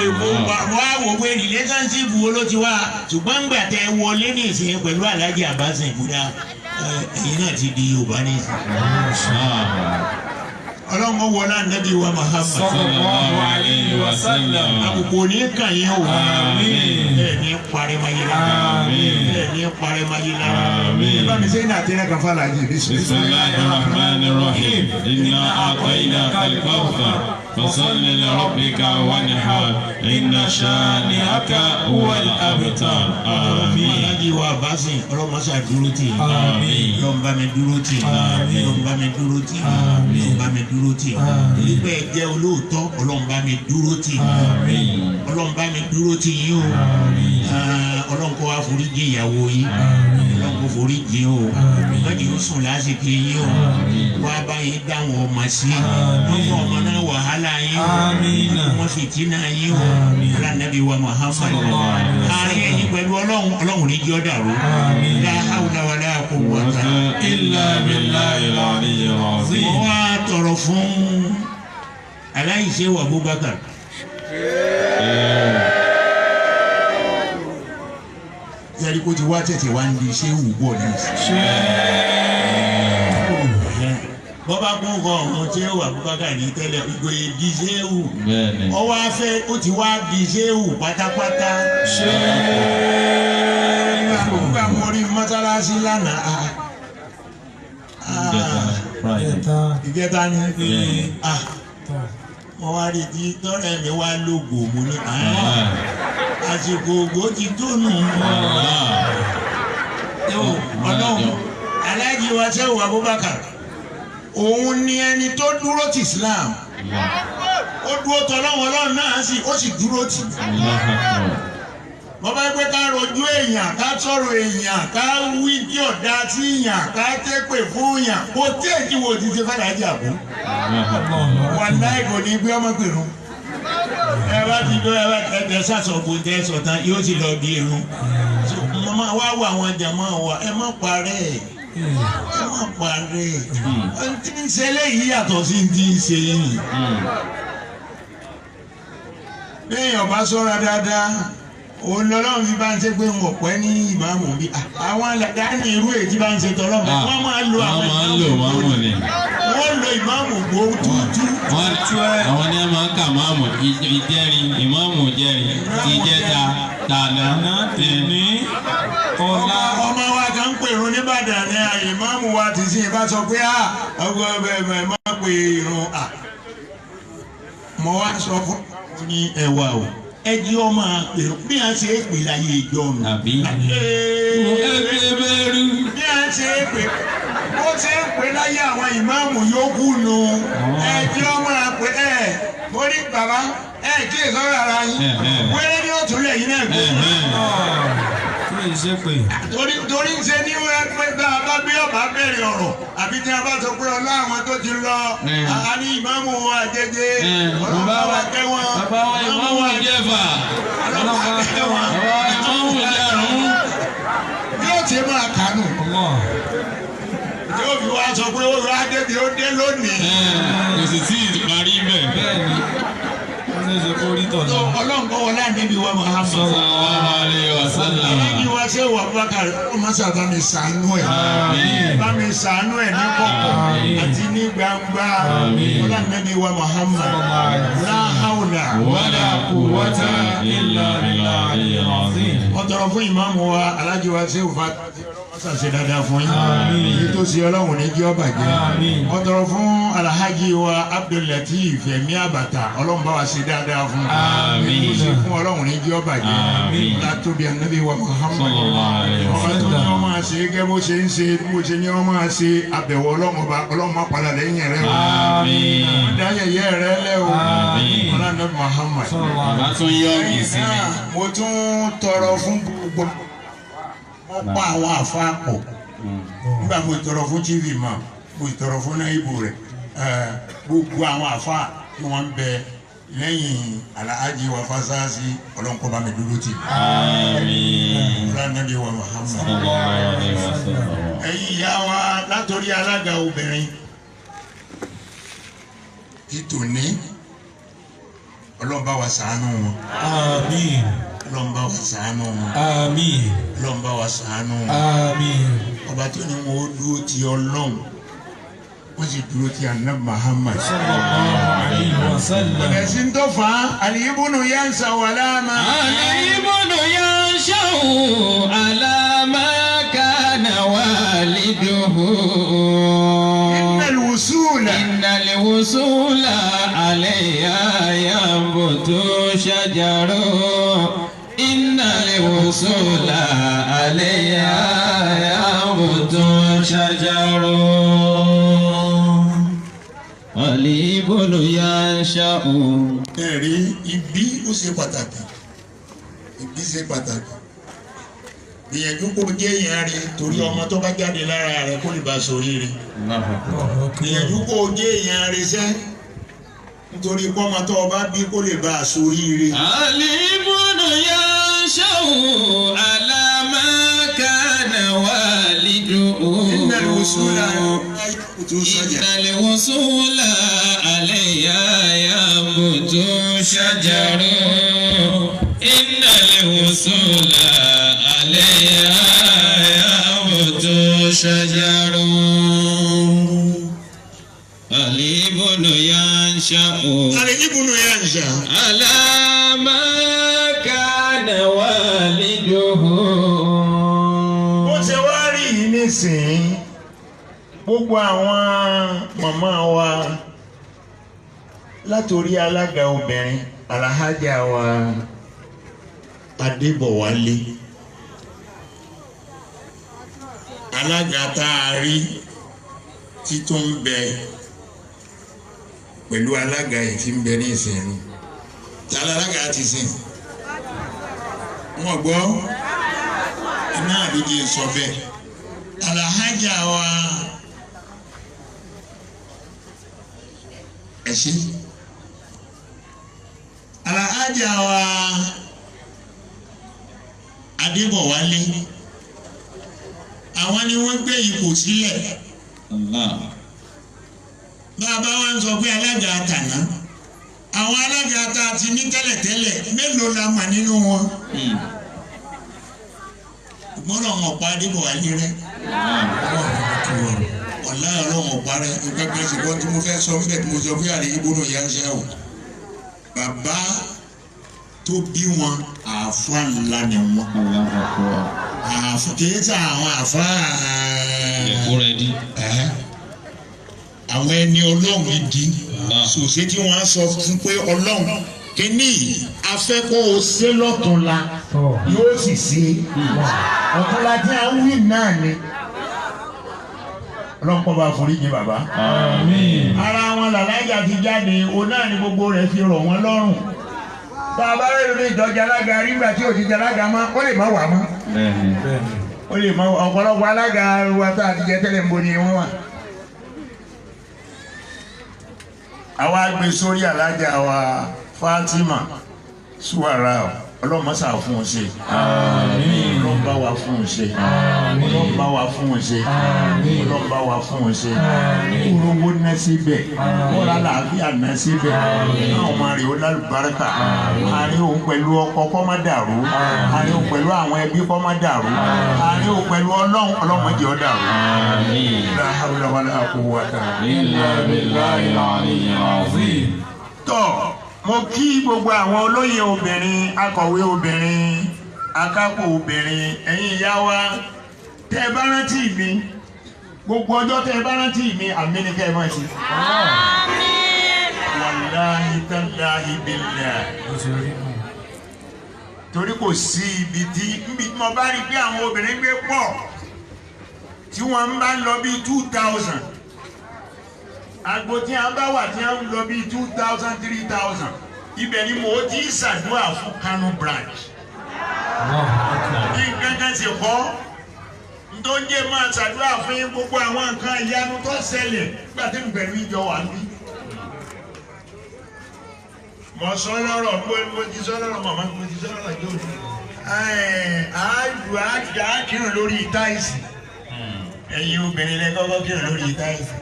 wá wò pé relationship wo ló ti wá ṣùgbọ́n ńgbà tẹ wọlé ní ìsìn pẹ̀lú Alhaji Abbas ìbúdá ẹ̀yin náà ti di Yorùbá ní ìsìn. Ọlọ́mọ wọlé ànábì wa Muhammad sallallahu alayhi wa sallam. àbùkù ní kàn yín o. bẹ́ẹ̀ ni parimayé lára. bẹ́ẹ̀ ni parimayé lára. ẹ bá mi sẹ́yìn náà tẹ́lẹ̀ kan fà láàyè bí sùn. bismillahir rahmanir rahim inna a'tainaka al-kawthar fasalli li rabbika wanhar inna shani'aka huwal abtar. àmín. Alhaji wa Abbasin ọlọ́mọ sá dúró tì í. ọlọ́mọ bá mi dúró tì í. ọlọ́mọ bá mi dúró tì í. ọlọ́mọ bá mi dúró tì í. nígbà ẹ jẹ́ olóòótọ́ ọlọ́mọ bá mi dúró tì í. ọlọ́mọ bá mi dúró tì í o. ọlọ́mọ kó wá foríjì ìyàwó yín ọlọ́run kò foríjì o lọ́dí ó sùn lásìkò yín o wá báyìí dáhùn ọmọ sí wọ́n fún ọmọ náà wàhálà yín o wọ́n fìtínà yín o alánàbí wa Muhammad àárín ẹ̀yin pẹ̀lú ọlọ́run ní jọ́ dàrú la hawla wala quwwata illa billahil aliyyil azim. wọ́n wá tọrọ fún aláìṣe wa Abubakar. yẹ́rì kó ti wá tètè wá ń di ṣéwù bọ̀ ní bọ́bá kún kọ́ ọ̀hún ṣéwù Abubakar ní tẹ́lẹ̀ ìgòyè di ṣéwù ọwọ́ afẹ́ ó ti wá di ṣéwù pátápátá. nígbà mo rí mọ́sálásí lánàá ìgẹ́ta ni wọ́n wá rí ti tọ́rẹ̀ mi wá lógo mo ní àsìkò ògbó ti tónù ọlọ́run aláàjì wa Ṣéhù Abubakar òun ni ẹni tó dúró ti Islam ó dúró tọ́lọ́wọ́ ọlọ́run náà ó sì dúró tì wọ́n bá gbé ká rojú èèyàn ká sọ̀rọ̀ èèyàn ká wí tí ọ̀dà sí èèyàn ká tépè fún èèyàn kò tí èjì wo ti ṣe fẹ́ràn ajá kú wàláì kò ní gbé ọmọ pèrún ẹ bá ti dọ́ ẹ bá tẹ sàṣọ̀gbọ̀n tẹ sọ̀tàn yóò sì lọ bí irun mama wá wọ àwọn jàmọ́ wa ẹ má parẹ́ ẹ má parẹ́ ẹ ti ń ṣe eléyìí yàtọ̀ sí ti ń ṣe yìí bẹ́ẹ̀ ọba sọ́ra dáadáa òun lọ́lọ́run fi bá ń ṣe pé wọn pẹ́ ní ìmáàmù bí àwọn aládàáni irú èyí tí bá ń ṣe tọ́lọ́mù wọ́n máa lo àwọn ìmáàmù ni wọ́n lo ìmáàmù gbó tútú. àwọn ní a máa ń kà máàmù ìjẹrin ìmáàmù jẹrin ti jẹta tànà tèmi ọ̀la. ọmọ wa kan ń pèrún nìbàdàn ní ìmáàmù wa ti sìn bá sọ pé ọgbọ ẹ má pè irun mo wá sọ fún ní ẹwà o ẹjí ọmọ àpèrò bí a ṣe é pè láyé ìjọ mi. àbí ẹgbẹ́ bẹ́rù. bí a ṣe é pè bó ṣe é pè láyé àwọn ìmáàmù yòókù nù ẹjí ọmọ àpè mo ní bàbá kí èso rárá yín wẹ́rẹ́ ní òtún lẹ́yìn náà gbé. torí ṣe ní wẹ́ẹ́ bá a bá bí ọba bẹ̀rẹ̀ ọ̀rọ̀ àbí tí a bá sọ pé ọlá àwọn tó ti lọ a ní ìmáàmù àjẹjẹ ọlọ́pàá kẹwọn ìmáàmù àjẹfà ọlọ́pàá kẹwọn ìmáàmù àjẹrùn. yóò ti máa kánú yóò fi wá sọ pé ó rà débi ó dé lónìí. kò sì tí ì parí bẹ́ẹ̀. ọlọ́run kọ́ wọlé àdébí wa Muhammad sallallahu alaihi wasallam. àdébí wa Ṣéhù Abubakar ó máa ṣàbá mi ṣàánú ẹ̀ bá mi ṣàánú ẹ̀ ní kọ̀kọ̀ àti ní gbangba wọlé àdébí wa Muhammad la hawla wala quwwata illa billahil azim. wọ́n tọrọ fún ìmáàmù wa Alhaji wa Ṣéhù ṣàṣe dáadáa fún yín èyí tó ṣe ọlọ́run ní kí ọ bàjẹ́ wọ́n tọrọ fún Alhaji wa Abdul-Lateef Fẹ́mi Àbàtà ọlọ́run bá wa ṣe dáadáa fún èyí tó ṣe fún ọlọ́run ní kí ọ bàjẹ́ látòbí ànábì wa Muhammad ọba tó ní ọmọ àṣẹ gẹ́gẹ́ bó ṣe ń ṣe bó ṣe ní ọmọ àṣẹ àbẹ̀wò ọlọ́run má padà lẹ́yìn rẹ o dáyẹyẹ rẹ lẹ o ọlọ́run Muhammad mo tún tọrọ fún gbogbo wọ́n pa àwọn àfa pọ̀ nígbà mo tọrọ fún tv mọ́ mo tọrọ fún náírà rẹ̀ gbogbo àwọn àfa tí wọ́n ń bẹ lẹ́yìn Alhaji wa Fasasi ọlọ́nkọ́ bá mi dúró tì mí ọlọ́nàbí wa Muhammad ẹ̀yin ìyá wa látòrí alága obìnrin ìtòní ọlọ́nba wa ṣàánú wọn. Àmín. Ọlọ́nba wa ṣàánú wọn. Àmín. Ọlọ́nba wa ṣàánú wọn. Àmín. ọba tó ní wọn ó dúró ti Ọlọ́run wọ́n sì dúró ti Ànábì Muhammad. Sallallahu alaihi wasallam. ẹ̀sìn tó fà á àlìyébùnú yá ń sàwọ́ aláàmà. àlìyébùnú yá ń ṣàwọ́ aláàmà kánà wàlídùhù. innal wusula. innal wusula alayya yanbutu shajaru. innal wusula alayya yanbutu shajaru. Alibolu yansha'u. ẹ̀rí ibi ó ṣe pàtàkì ibi ṣe pàtàkì gbìyànjú kó jẹ́ èèyàn rí torí ọmọ tó bá jáde lára rẹ̀ kó lè bá sórí rẹ̀ gbìyànjú kó jẹ́ èèyàn rí sẹ́ nítorí pọ́mọ tó bá bí kó lè bá sórí rẹ̀. Alibunu yansha'u ala ma kana waliduhu. Innal wusula alayya yanbutu shajaru. Innal wusula alayya yanbutu shajaru. Alibunu yansha'u ala ma kana waliduhu. Bó ṣe wá rí yìí nísìnyí gbogbo àwọn màmá wa látòrí alága obìnrin Alhaja wa Adébọ̀wálé alága tá a rí tí tó ń bẹ pẹ̀lú alága yìí tí ń bẹ ní ìsìnkú tí alága ti sìn wọ́n gbọ́ iná àdúgbò sọ bẹ́ẹ̀ Alhaja wa ẹ̀ṣẹ́ Alhaja wa Adébọ̀wálé àwọn ni wọ́n gbé ipò sílẹ̀ bàbá wa ń sọ pé alága àtàná àwọn alága tá a ti ní tẹ́lẹ̀tẹ́lẹ̀ mélòó la mà nínú wọn gbọ́dọ̀ wọn pa Adébọ̀wálé rẹ ọ̀la ọlọ́wọ̀n pa rẹ nǹkan kan ṣùgbọ́n tí mo fẹ́ sọ fún ẹ tí mo sọ fún yàrá ìgbóná ìyá ń ṣe o bàbá tó bí wọn àáfà ńlá ni wọn kìí sá àwọn àáfà àwọn ẹni ọlọ́run gidi sòsé tí wọ́n á sọ fún pé ọlọ́run kíní afẹ́kọ̀ ṣe lọ́túnla yóò sì ṣe ọ̀túnla tí a ń wí náà ni ọlọ́pọ̀ bá foríjì bàbá. Ara wọn làlájà ti jáde òun náà ni gbogbo rẹ̀ fi rọ̀ wọ́n lọ́rùn. Tá a bá rẹ̀ lórí ìjọba alága nígbà tí ò ti jẹ alága mọ́ ó lè má wà mọ́. Ó lè má ọ̀pọ̀lọpọ̀ alága wa tá a ti jẹ tẹ́lẹ̀ ń bo ni wọ́n wà. Àwa gbé sórí alájà wa Fatima Suwara ọlọ́mọsà fún un ṣe ọlọ́mọba wa fún un ṣe ọlọ́mọba wa fún un ṣe ọlọ́mọba wa fún un ṣe kúròwó ná síbẹ̀ kọ́lá làáfíà ná síbẹ̀ náà ọmọ rẹ̀ ó lálùbáríkà àárín òun pẹ̀lú ọkọ kọ́ má dàrú àárín òun pẹ̀lú àwọn ẹbí kọ́ má dàrú àárín òun pẹ̀lú ọlọ́mọdé ó dàrú. La hawla wala quwwata illa billahil aliyyil azim. Tọ́ mo kí gbogbo àwọn olóyè obìnrin akọ̀wé obìnrin akápò obìnrin ẹ̀yin ìyá wa tẹ́ ẹ bá rántí mi gbogbo ọjọ́ tẹ́ ẹ bá rántí mi àmì ni kẹ́ ẹ máa ṣe. Wàláhi tàláhi billahi. Torí kò sí ibi tí mo bá rí pé àwọn obìnrin gbé pọ̀ tí wọ́n ń bá lọ bí 2000. Agbo tí a bá wà tí a ń lọ bí 2000 3000 ibẹ̀ ni mo ti ṣàdúrà fún Kano branch. Ní gángan ṣe kọ́ tó ń jẹ́ máa ṣàdúrà fún yín gbogbo àwọn nǹkan ìyanu tó ṣẹlẹ̀ nígbà tí mo bẹ̀rù ìjọ wà ní. Mo sọ lọ́rọ̀ mo ti sọ lọ́rọ̀ màmá mo ti sọ lọ́rọ̀ yóò ní. Àá kírun lórí táìsì. Ẹ̀yin obìnrin lẹ kọ́kọ́ kírun lórí táìsì.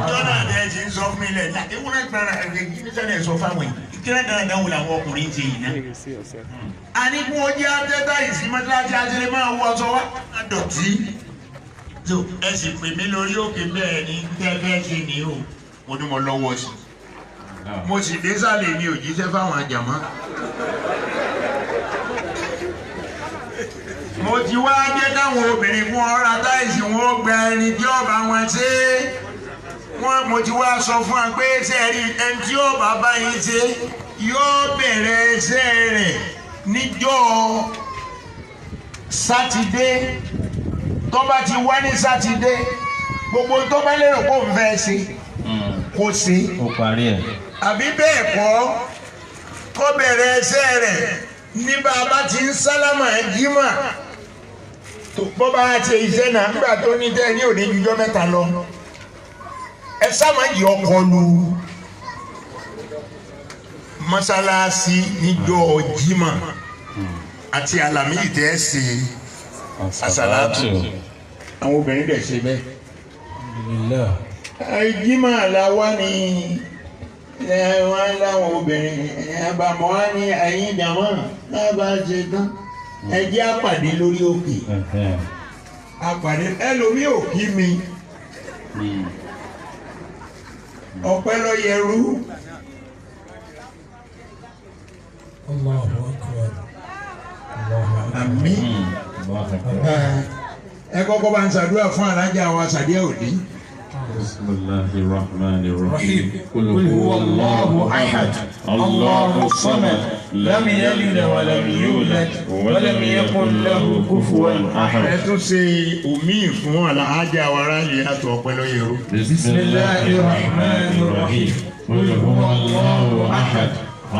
Jọ́nà àdé ti ń sọ fún mi lẹ̀ náà ewu náà gbára ẹ̀rẹ́ kí ní sẹ́lẹ̀ sọ fáwọn yìí kíkẹ́rẹ́ dáadáa wò làwọn ọkùnrin ti yìí náà. Àníkún ojú àtẹ́tà ìsímọ́tíláṣí àtẹ́lẹ́ máa wọ ọsọ wá dọ̀tí. Ẹ sì pè mí lórí òkè bẹ́ẹ̀ ni tẹ́fẹ́ ṣe ni o mo ní mo lọ́wọ́ sí. Mo sì dé sálẹ̀ mi ò jíṣẹ́ fáwọn àjàmọ́. Mo ti wá jẹ́ káwọn obìnrin fún ọ̀rá táìsì wọn gba ẹni tí ọba wọn ṣe mo ti wá sọ fún wa pé sẹ́ẹ̀rí ẹni tí ó bàbá yín ṣe yóò bẹ̀rẹ̀ iṣẹ́ rẹ̀ níjọ́ sátidé tó bá ti wá ní sátidé gbogbo tó bá lérò kó ń fẹ́ ṣe kó ṣe àbí bẹ́ẹ̀ kọ́ kó bẹ̀rẹ̀ iṣẹ́ rẹ̀ ní bàbá ti ń sálámà jímà bó bá ti iṣẹ́ náà nígbà tó ní tẹ́ ní òní jújọ́ mẹ́ta lọ ẹ sáma yìí ọkọ lu mọ́sálásí níjọ́ Jímọ̀ àti Àlàmísì tẹ́ ẹ ṣe àsàlátù àwọn obìnrin dẹ̀ ṣe bẹ́ẹ̀. Jímọ̀ làwa ni wọ́n láwọn obìnrin àbàmọ́ wa ní ẹ̀yìn ìjàmọ́ lábà ṣe tán ẹ jẹ́ àpàdé lórí òkè àpàdé ẹlòmíì ò kí mi ọpẹ́ ló yẹrú. Àmín. Ẹ kọ́kọ́ bá ń ṣàdúrà fún alájà wa Sàdíà Òdì. Bismillahir Rahmanir Rahim. قل هو الله أحد الله الصمد لم يلد ولم يولد ولم يكن له كفوا أحد. Ẹ tún ṣe omi fún alájà wa Ráyè àti ọpẹ́ ló yẹrú. بسم الله الرحمن الرحيم قل هو الله أحد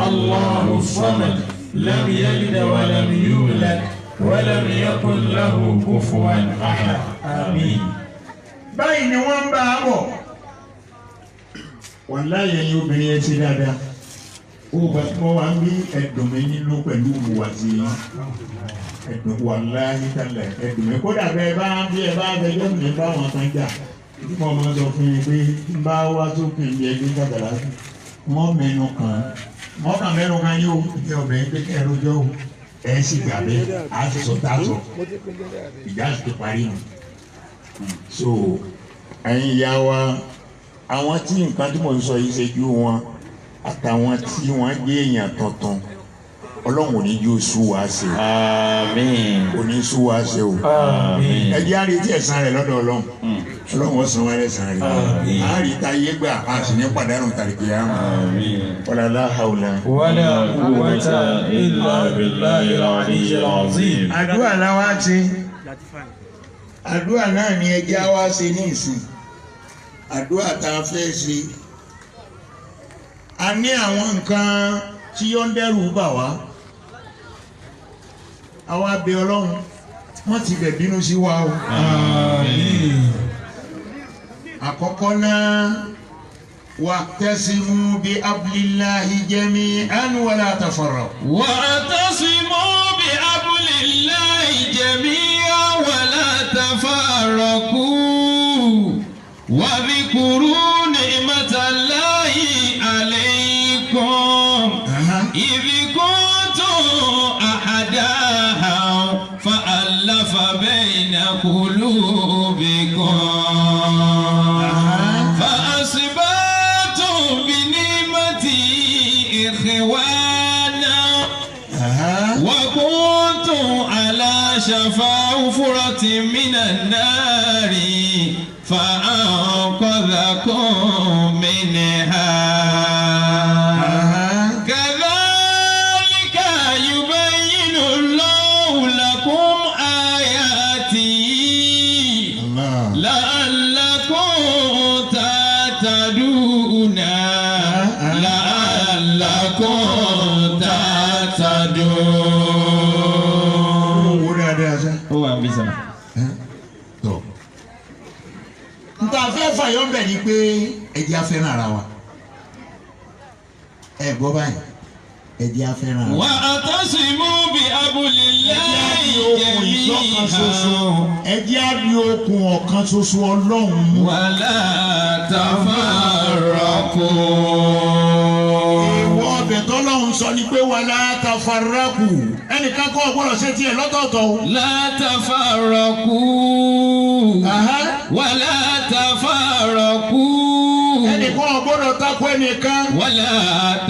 الله الصمد لم يلد ولم يولد ولم يكن له كفوا أحد آمين. Báyìí ni wọ́n ń bá a bọ̀. Wàláhì ẹ̀yin obìnrin ẹ ti dáadáa. Ó bá tí wọ́n wá ń bí ẹ̀dùn mi nínú pẹ̀lú ìhùwàsí ẹ̀dùn wàláhì tẹ́lẹ̀ ẹ̀dùn mi. Kódà bẹ́ẹ̀ bá bí ẹ bá bẹjọ́ mi bá wọn kan jà. Tí mo máa sọ fún yín pé ń bá wá sókè ní ẹgbẹ́ kàtàlá sí. Wọ́n mẹ́nu kàn. Wọ́n kàn mẹ́nu kan yóò fi obìnrin pé kẹ́ ẹ rojọ́ o. Ẹ sì gbà bẹ́ẹ̀ á sì sọ táàtọ̀. Ìjà sì ti parí nù. So ẹ̀yin ìyá wa àwọn tí nǹkan tí mo ń sọ yìí ṣe ju wọn àtàwọn tí wọ́n gbé èèyàn tuntun Ọlọ́run ò ní yóò sú wa ṣe. Àmín. Ò ní sú wa ṣe o. Àmín. Ẹ jẹ́ àrètí ẹ̀san rẹ̀ lọ́dọ̀ Ọlọ́run. Ọlọ́run ó san wá lẹ́san rẹ̀. Àríta yé gbà a sì ní pàdánù tàríkì yá. Wala la hawla. ولا قوة إلا بالله العلي العظيم. Àdúrà làwa ṣe. Àdúrà náà ni ẹjẹ́ á wá ṣe ní ìsìn. Àdúrà tá a fẹ́ ṣe. A ní àwọn nǹkan tí ó ń dẹ́rù bà wá. Àwa bẹ Ọlọ́run wọ́n ti bẹ̀ bínú sí wa o. آمين. Àkọ́kọ́ náà wa'tasimu bi hablillahi jami'an wa la tafarraqu. واعتصموا بحبل الله جميعا ولا تفرقوا واذكروا نعمة الله عليكم إذ كنتم أعداء فألف بين قلوبكم فأصبحتم بنعمته إخوانا وكنتم على شفا حفرة من النار فأنقذكم منها كذلك يبين الله لكم آياته لعلكم تهتدون لعلكم تهتدون. Owó dáadáa sá. ó wà ń bí sàn. Tọ́. Nta fẹ́ fàyọ́ bẹ̀ ni pé ẹ̀jẹ̀ afẹ́ràn ara wa. Ẹ gbọ́ báyìí, ẹ̀jẹ̀ afẹ́ràn ara wa. واعتصموا بحبل الله جميعا Ẹ̀jẹ̀ á di okùn ọ̀kan ṣoṣo Ọlọ́run. ولا تفرقوا. Ìwọ ọbẹ̀ tọ́lọ́run sọ ni pé wala tafarraqu. Ẹnìkan kọ́ ọ̀gbọ́dọ̀ ṣe tiẹ̀ lọ́tọ̀ọ̀tọ̀ o. لا تفرقوا ولا تفرقوا Ẹnìkan ọ̀gbọ́dọ̀ takò ẹnìkan. ولا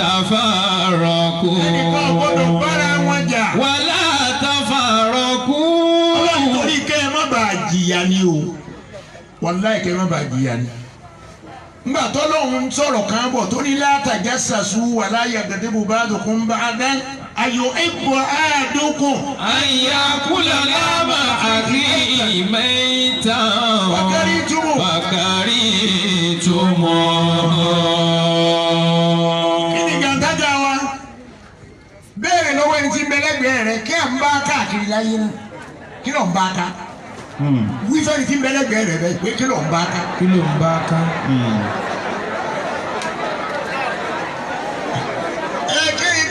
تفرقوا Ẹnìkan ọ̀gbọ́dọ̀ bára wọn jà. ولا تفرقوا. Torí kẹ́ ẹ má bàa jìyà ni o. Wàláhì kẹ́ ẹ má bàa jìyà ni. Ngbà tọ́lọ́run sọ̀rọ̀ kan bọ̀ tó ní la tajassasu wala yaghtabu ba'dukum ba'dan ayuhibbu ahadukum. أن يأكل لحم أخيه ميتا فكرهتموه. Kí ni gàdájà wa? Béèrè lọ́wọ́ ẹni tí ń bẹ lẹ́gbẹ̀ẹ́ rẹ̀ kí à ń bá káàkiri láyé náà. Kí ló ń bá ká? wíṣọ́ ni tí ń bẹ́lẹ́gbẹ̀ẹ́ rẹ̀ bẹ́ẹ̀ pé kí ló ń bá ká. kí ló ń bá ká.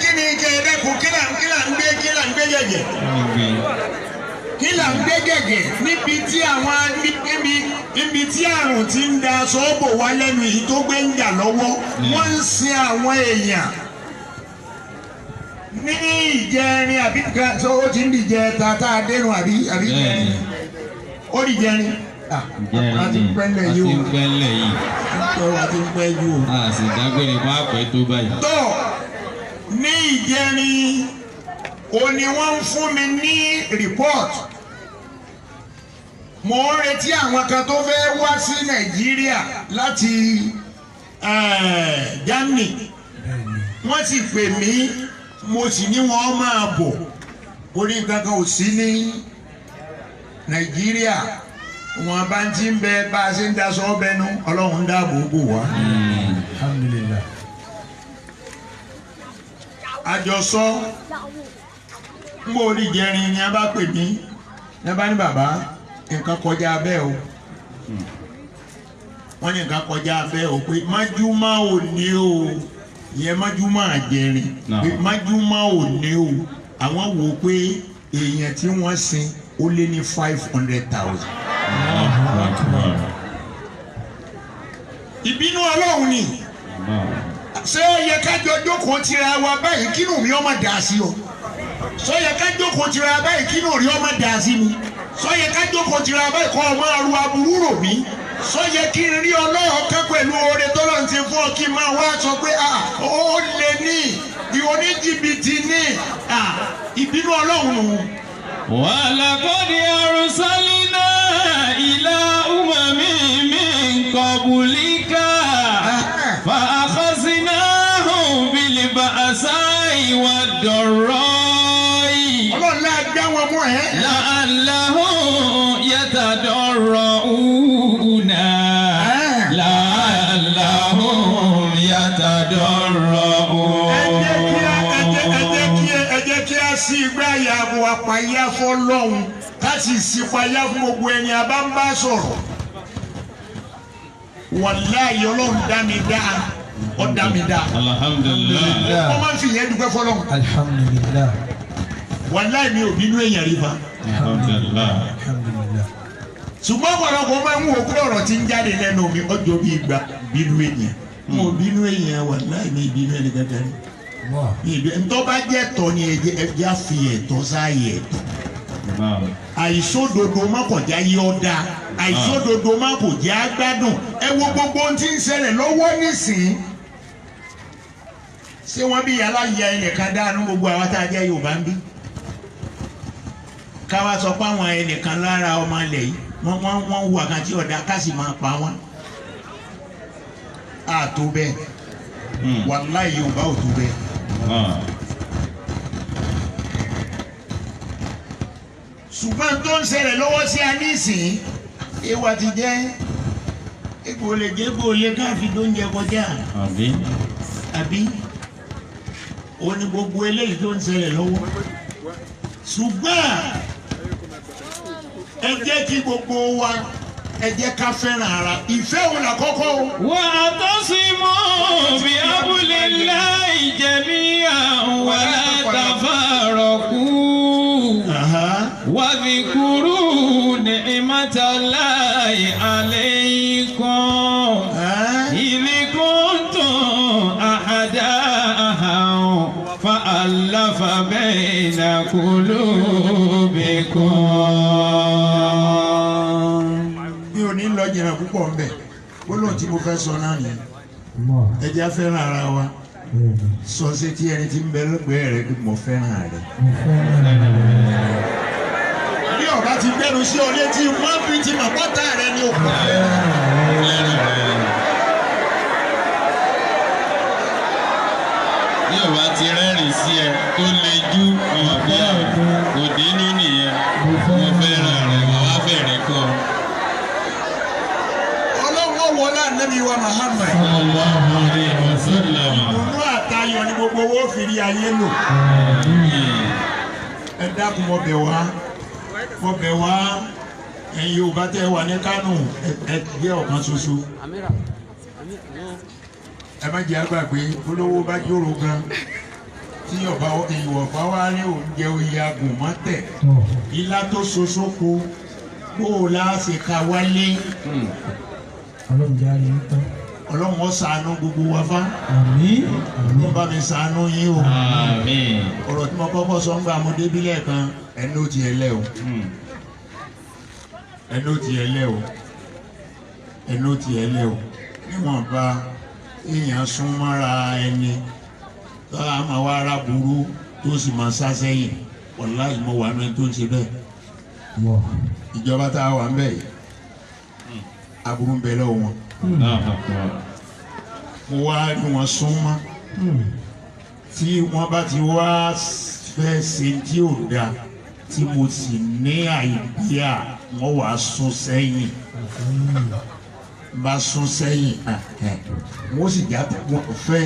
kí ni kẹ̀ẹ́dẹ́kun kí là ń gbé gẹ̀gẹ̀. kí là ń gbé gẹ̀gẹ̀ níbi tí àrùn ti ń da sọ́ọ̀bù wá lẹ́nu yìí tó gbé ń jà lọ́wọ́ wọ́n ń sin àwọn èèyàn ní ìjẹrin àbí tó ó ti ń dìjẹ tá a dénú àbí ó dìjẹrin àti pẹ́lẹ̀ yìí o àti pẹ́ yìí o. a sì dágbére bá pẹ́ tó báyìí. tó ní ìjẹrin o ni wọ́n ń fún mi ní report mo ń retí àwọn kan tó fẹ́ wá sí Nàìjíríà láti Germany wọ́n sì pè mí mo sì ní wọ́n máa bọ̀ orí kankan ò sí ní Nàìjíríà wọn bá ń tí ń bẹ bá a ṣe ń daṣọ bẹnu Ọlọ́run dáàbò bò wá. alhamdulillah. àjọsọ ń bò orí ìjẹrin ni a bá pè mí ní a bá ní bàbá nǹkan kọjá abẹ́ o wọ́n ní nǹkan kọjá abẹ́ o pé májúmọ́ ò ní o ìyẹn májúmọ́ àjẹrin pé májúmọ́ ò ní o àwọn wò pé èèyàn tí wọ́n sin ó lé ní 500,000. ìbínú Ọlọ́run ni ṣé ó yẹ ká jọ jókòó tira wa báyìí kínú mi ọmọ dà sí o ṣé ó yẹ ká jókòó tira wa báyìí kínú rí ọmọ dà sí mi ṣé ó yẹ ká jókòó tira wa báyìí kọ́ ọmọ aru aburú rò mí ṣé ó yẹ kí n rí Ọlọ́run ká pẹ̀lú oore tó lọ́n ti fún ọ kí n máa wá sọ pé ó lè ní ìwọ ní jìbìtì ní ìbínú Ọlọ́run nù. ولقد أرسلنا إلى أمم من قبلك فأخذناهم بالبأساء والضراء لعلهم يتضرعون sí igbá ìyàwó apàyà fọ́lọ́hun ká sì sípayá fún gbogbo ẹni a bá ń bá sọ̀rọ̀. Wàláhì Ọlọ́run dá mi dá ọ dá mi dá. Alhamdulillah. Wọ́n máa ń fi ìyẹn dúpẹ́ fọ́lọ́hun. Alhamdulillah. Wàláhì mi ò bínú èèyàn rí fa. Alhamdulillah. Alhamdulillah. Ṣùgbọ́n ọ̀pọ̀lọpọ̀ máa ń wò pé ọ̀rọ̀ tí ń jáde lẹ́nu mi ọjọ́ bí ìgbà bínú èèyàn. Mo bínú èèyàn wàláhì mi bínú ẹni kankan ni. Ntọ́ bá jẹ́ tọ́ ni ẹja fi ẹ̀tọ́ sáàyè ẹ̀tọ́. Àìsódodo má kò já yí ọ́ dáa. Àìsódodo má kò jẹ́ agbádùn. Ẹ wo gbogbo ohun tí ń ṣẹlẹ̀ lọ́wọ́ nísìnyí. Ṣé wọ́n bí yàrá ya ẹnìkan dáánú gbogbo àwọn tá a jẹ́ Yorùbá ń bí? Káwa sọ pé àwọn ẹnìkan lára ọmọ ilẹ̀ yìí wọ́n hùwà kan tí ọ̀dà ká sì máa pa wọ́n. Àtó bẹ́ẹ̀. Wàláhì Yorùbá ò tó bẹ́ẹ̀. Ṣùgbọ́n tó ń ṣẹlẹ̀ lọ́wọ́ sí anísìn ewa ti jẹ́ egbò lè jẹ́ egbò lè káàfin tó ń jẹ kọjá àbí ó ní gbogbo eléyìí tó ń ṣẹlẹ̀ lọ́wọ́ ṣùgbọ́n ẹ jẹ́ kí gbogbo wa ẹ jẹ́ ká fẹ́ràn ara ìfẹ́ òun làkọ́kọ́ o. wa'tasimu bihablillahi jami'an wa la tafarraqu wa dhkuru ni'matallahi alaykum idh kuntum a'da'an fa'alafa bayna qulubikum. Ní lọ jìnnà púpọ̀ ńbẹ gbólóhùn tí mo fẹ́ sọ náà nìyẹn ẹ jẹ́ fẹ́ràn ara wa sọ sí tí ẹni tí ń bẹ lọ́gbẹ̀ẹ́ rẹ pé mo fẹ́ràn rẹ. bí ọba ti gbẹnu sí ọ létí wọn fi ti mọ̀ pọ́tà rẹ ní òkú. bí ọba ti rẹ́rìn sí ẹ tó le jú ọmọ bí kò dínú nìyẹn mo fẹ́ràn rẹ wàá fẹ̀rẹ̀ kọ́. Wọlé Ànábì wa Muhammad. Sallallahu alaihi wasallam. Ìdùnnú àtayọ̀ ni gbogbo owó fìrí ayé lò. Ẹ dákun mo bẹ̀ wá ẹ̀yin Yorùbá tẹ́ wà ní Kánò ẹ jẹ́ ọ̀kan ṣoṣo. ẹ má jẹ́ àgbàgbé olówó bá jòrò gan tí ìwọ̀fà wá ní oúnjẹ oyè agùnmọ́tẹ̀ ilá tó ṣoṣo kó bó o láṣẹ ká wálé. Ọlọ́run jẹ́ àyè tán. Ọlọ́run ó ṣàánú gbogbo wa fá. Àmín. Wọ́n bá mi ṣàánú yín o. Àmín. Ọ̀rọ̀ tí mo kọ́kọ́ sọ ń gbà mo débí lẹ́ẹ̀kan ẹnu ó ti ẹlẹ́ o. Ẹnu ó ti ẹlẹ́ o. Ẹnu ó ti ẹlẹ́ o. Níwọ̀nba èèyàn sún mọ́ra ẹni tó a máa wá ara burú tó sì máa sá sẹ́yìn. Wàláhì mo wà ní tó ń ṣe bẹ́ẹ̀. Ìjọba tá a wà ń bẹ̀ yìí. Aburú ń bẹ lọ́wọ́ wọn. Mo wá rí wọn súnmọ́ tí wọ́n bá ti wá fẹ́ ṣe tí ò dáa tí mo sì ní àìdíà wọ́n wá sún sẹ́yìn bá sún sẹ́yìn wọ́n sì já wọn fẹ́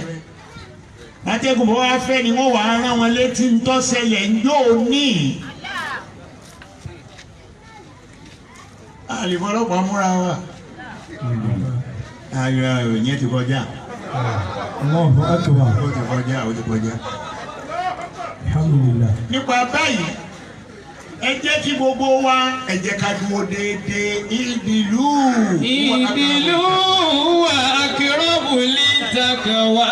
látẹ́gùn bọ́ wá fẹ́ ni wọ́n wá rán wọn létí ń tó ṣẹlẹ̀ yóò ní àlèmọ́lọ́pàá múra wa. Ayọ̀ ìyẹn ti kọjá. Allahu akbar. Ó ti kọjá, ó ti kọjá. Alhamdulillah. Nípa báyìí, ẹ jẹ́ kí gbogbo wa ẹ jẹ́ ká dúró déédéé ìdìlú. Ìdìlú wa akrabu littaqwa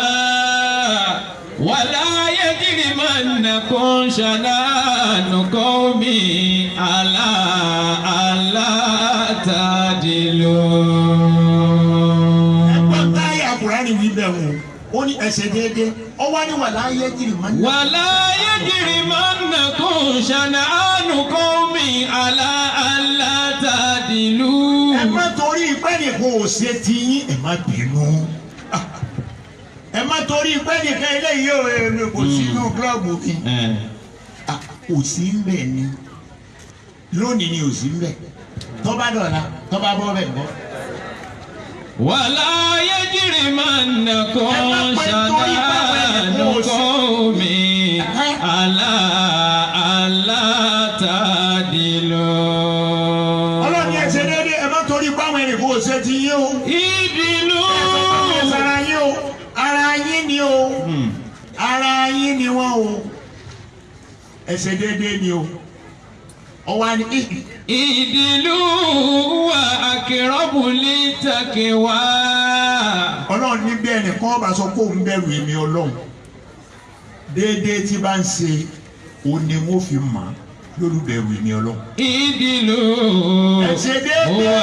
wala yajrimannakum shana'anu qawmin ala alla ta'dilu. Kùránì wí bẹ́ẹ̀ wò ó ní ẹsẹ̀ déédéé ó wá ní wàlá yajrimannakum. Wàlá yajrimannakum shana'anu qawmin ala alla ta'dilu. Ẹ má torí pé nìkan ò ṣe ti yín ẹ má bínú. Ẹ má torí pé nìkan eléyìí ò èrè kò sínú kílọ̀bù mi. Kò sí ń bẹ̀ ni lónìí ni ò sí ń bẹ̀ tọ́ba dọ̀la tọ́ba bọ́ bẹ̀ bọ́. Wàlá yajrimannakum shana'anu qawmin ala alla ta'dilu. Ọlọ́ni ẹ ṣe déédéé ẹ má torí báwọn ẹnì kò ṣe ti yín o. Ìdìlú. Ara yín o, ara yín ni o, ara yín ni wọ́n o. Ẹ ṣe déédéé ni o. Ọwọ́ ni ìdìlú wa akrabu littaqwa. Ọlọ́run ní bí ẹnìkan bá sọ pé òun bẹ̀rù èmi Ọlọ́run déédéé tí bá ń ṣe òun ni wọ́n fi mọ̀ lólùbẹ̀rù èmi Ọlọ́run. Ìdìlú ẹ ṣe déédéé wa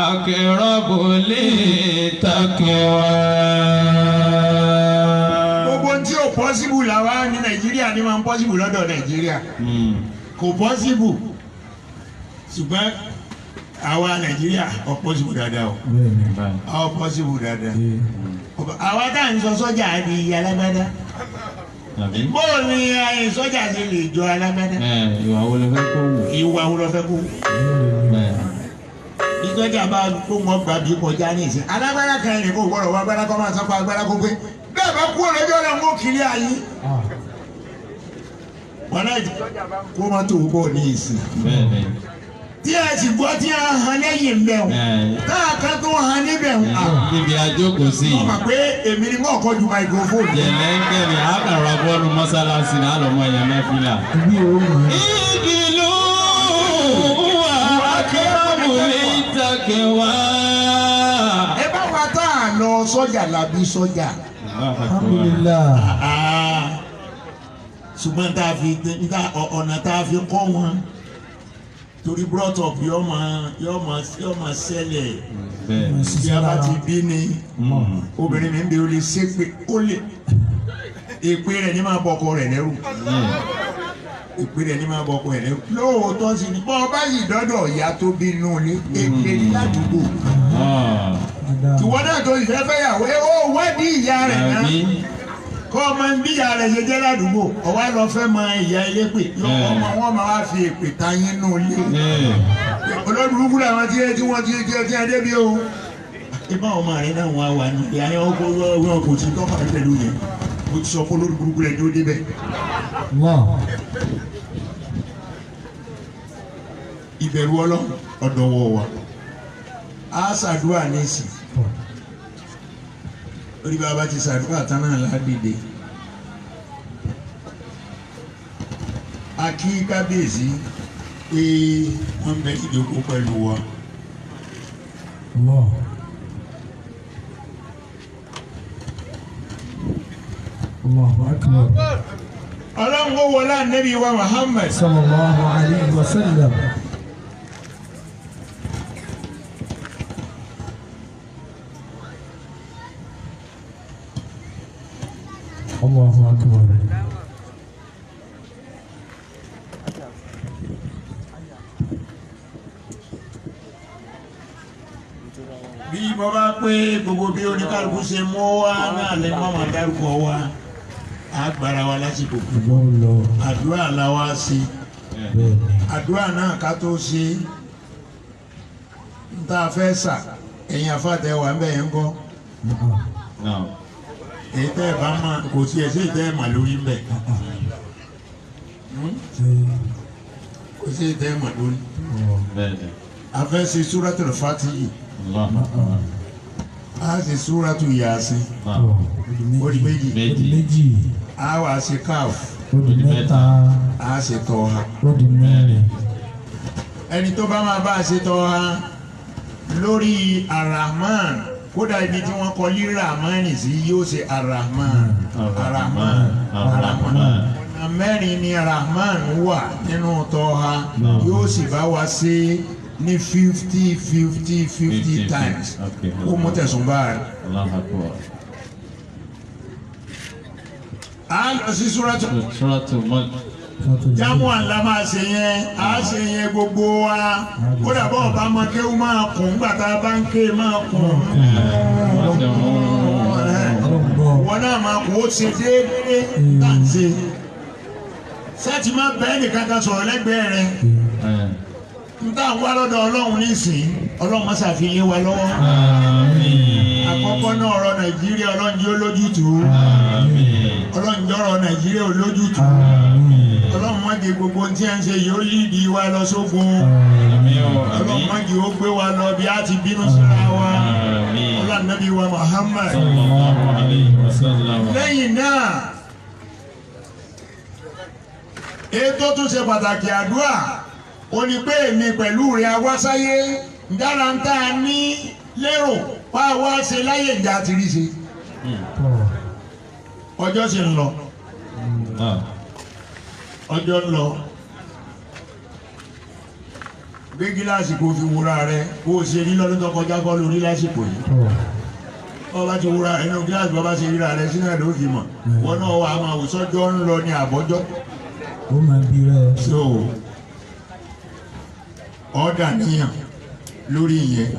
akrabu littaqwa. Gbogbo tí ò pọ́sibù làwa ní Nàìjíríà ní máa ń pọ́sibù lọ́dọ̀ Nàìjíríà kò pọ́sibù ṣùgbọ́n àwa Nàìjíríà ọ̀ pọ́sibù dáadáa o ọ̀ pọ́sibù dáadáa àwa tá à ń sọ sọ́jà di alágbádá bóò ni sọ́jà ti lè jọ alágbádá. Ìwà wo ló fẹ́ kó wù? Ìwà wo ló fẹ́ kó wù? Ìjọba bá kó wọn gbà bí kọjá ní ìsìn alágbádá kan ní kó gbọ́dọ̀ wá agbára kọ́ máa sọ́kọ́ agbára kó pé bẹ́ẹ̀ bá kú ọ̀rẹ́jọ́ náà mú kiri ayé. Wọ́n náà kó máa tó bọ̀ ní ìsìn. Tí a sì gbọ́ tí a hàn lẹ́yìn bẹ̀ wọ́n tá a kan tó hàn níbẹ̀ wọ́n. Níbi àjókòó sí Wọ́n mọ̀ pé èmi ni wọ́n kọ́ ju microphone. Jẹ̀lẹ́ńkẹ́ ni a kàn ra bọ́ọ̀lù mọ́sálásí náà lọ́mọ ẹ̀yàn mẹ́fìlà. Ìdìlú wa akrabu littaqwa. Ẹ bá wa tá a lọ sọ́jà làbí sọ́jà. Alhamdulillah. Ṣùgbọ́n ọ̀nà tá a fi kọ́ wọn torí brought up yóò máa ṣẹlẹ̀ bí a bá ti bí ni obìnrin mi ń bẹ ó lè ṣépè ó lè èpè rẹ̀ ní máa bọkọ rẹ̀ lẹ́rù èpè rẹ̀ ní máa bọkọ rẹ̀ lẹ́rù lóòótọ́ sí ni bọ́ọ̀ bá yìí dọ́dọ̀ ìyá tó bínú ní èpè ní ládùúgbò ìwọ náà tó ìfẹ́ fẹ́yàwó ó wádìí ìyá rẹ̀ náà kọ́ ọmọ bí ìyá rẹ̀ ṣe jẹ́ ládùúgbò ọ̀wá lọ fẹ́ mọ ìyá elépè ọmọ wọn máa wá fi èpè ta yín nù lé olódùrúkú làwọn tí wọ́n ti débi o. Ibà ọmọ rẹ̀ náà wọ́n wà ní ìyá yẹn wọn kò tí tọ́ka pẹ̀lú yẹn mo ti sọ fún olódùrúkú rẹ̀ ní ó débẹ̀. ìbẹ̀rù Ọlọ́run ọ̀dọ̀wọ̀ wa á ṣàdúrà nísì orí bàbá ti ṣàdúrà tán náà ládìde a kí kábíyèsí pé wọ́n bẹ ìjókòó pẹ̀lú wa. Allahu akbar. Ọlọ́run ó wọlé ànábì wa Muhammad Sallallahu alayhi wa sallam. Allahu akbar. bí mo bá pé gbogbo bí oníkálukú ṣe mú wá náà lè má máa dárúkọ wa agbára wa lásìkò àdúrà la wá sí àdúrà náà ká tó ṣe ń tá a fẹ́ sà ẹ̀yin afáàtẹ̀ wà ń bẹ̀ yẹn ń kọ́ èyí tẹ́ ẹ̀ bá mà kò sí ẹ̀ sí ìtẹ́ ẹ̀ mà lórí ń bẹ̀ kò sí ìtẹ́ ẹ̀ mà lórí a fẹ́ ṣe Suratul Fatihi a ṣe Suratu Yasin odi méjì a wá ṣe Káf Odi mẹ́ta. a ṣe Tọ́ha Odi mẹ́rin. ẹni tó bá máa bá a ṣe Tọ́ha lórí Ar-Rahman kódà ibi tí wọ́n kọ lí Rahman sí yóò ṣe Ar-Rahman Ar-Rahman Ar-Rahman ọ̀nà mẹ́rin ni Rahman wà nínú Tọ́ha yóò sì bá wa ṣe ní 50 times ó mú tẹ̀sùn báyìí. a lọ sí Suratul Mulk jámù àlá máa ṣe yẹn a ṣe yẹn gbogbo wa kódà bọ́ ọba máa kéwú máa kùn gbàtà bá ń ké máa kùn wọn náà máa kún ó ṣe déédéé láti sẹ́ẹ̀tì máa bẹ́ẹ̀ nìkan kan sọ̀rọ̀ lẹ́gbẹ̀ẹ́ rẹ̀ n tá wá lọ́dọ̀ Ọlọ́run nísìn Ọlọ́run má ṣàfihàn wa lọ́wọ́ àkọ́kọ́ náà ọ̀rọ̀ Nàìjíríà Ọlọ́run jẹ́ olójútùú Ọlọ́run jọ̀rọ̀ Nàìjíríà olójútùú Ọlọ́run má jẹ́ gbogbo tí a ń ṣe yóò lídìí wa lọ sógun Ọlọ́run má jẹ́ ó gbé wa lọ bí a ti bínú síra wa Ọlọ́run Nábì wa Muhammad. Lẹ́yìn náà ètò tún ṣe pàtàkì àdúrà ó ní pé èmi pẹ̀lú rẹ̀ awásáyé dára ń tá a ní lérò pa wá ṣe láyé ìjà àti rí ṣe ọjọ́ sì ń lọ ọjọ́ ń lọ gbé gíláàsì kó fi wúra rẹ bó o ṣe rí lọ́dún tó kọjá kọ́ lórí lásìkò yìí ọba ti wúra ẹnu gíláàsì bọ́ bá ṣe ríra rẹ sínú ẹ̀ ló fi mọ̀ wọn náà wà á máa wò sọ́jọ́ ń lọ ní àbọ́jọ́ ó máa bí rẹ. ọ̀dà níyàn lórí ìyẹn.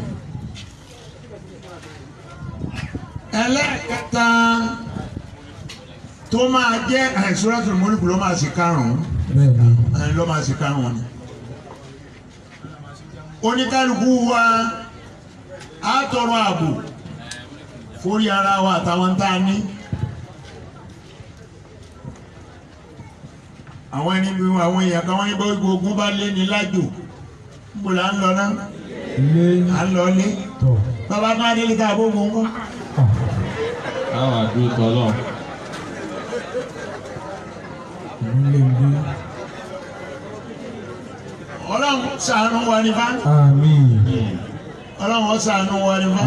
ẹlẹ́ẹ̀kẹta tó máa jẹ́ Suratul Mulk ló máa ṣe karùn-ún ló máa ṣe karùn-ún ni. oníkálukú wa á tọrọ ààbò forí ara wa àtàwọn tá a ní. àwọn ẹni bí àwọn èèyàn kan wọ́n ní bọ́ ogun bá lé ní lájò níbo là ń lọ náà à ń lọ lé bàbá máa délé ká gbogbo ń kọ́. àwọn àdúró tọ́lọ̀. Ọlọ́run ṣàánú wa ní bá. Ọlọ́run ṣàánú wa ní bá.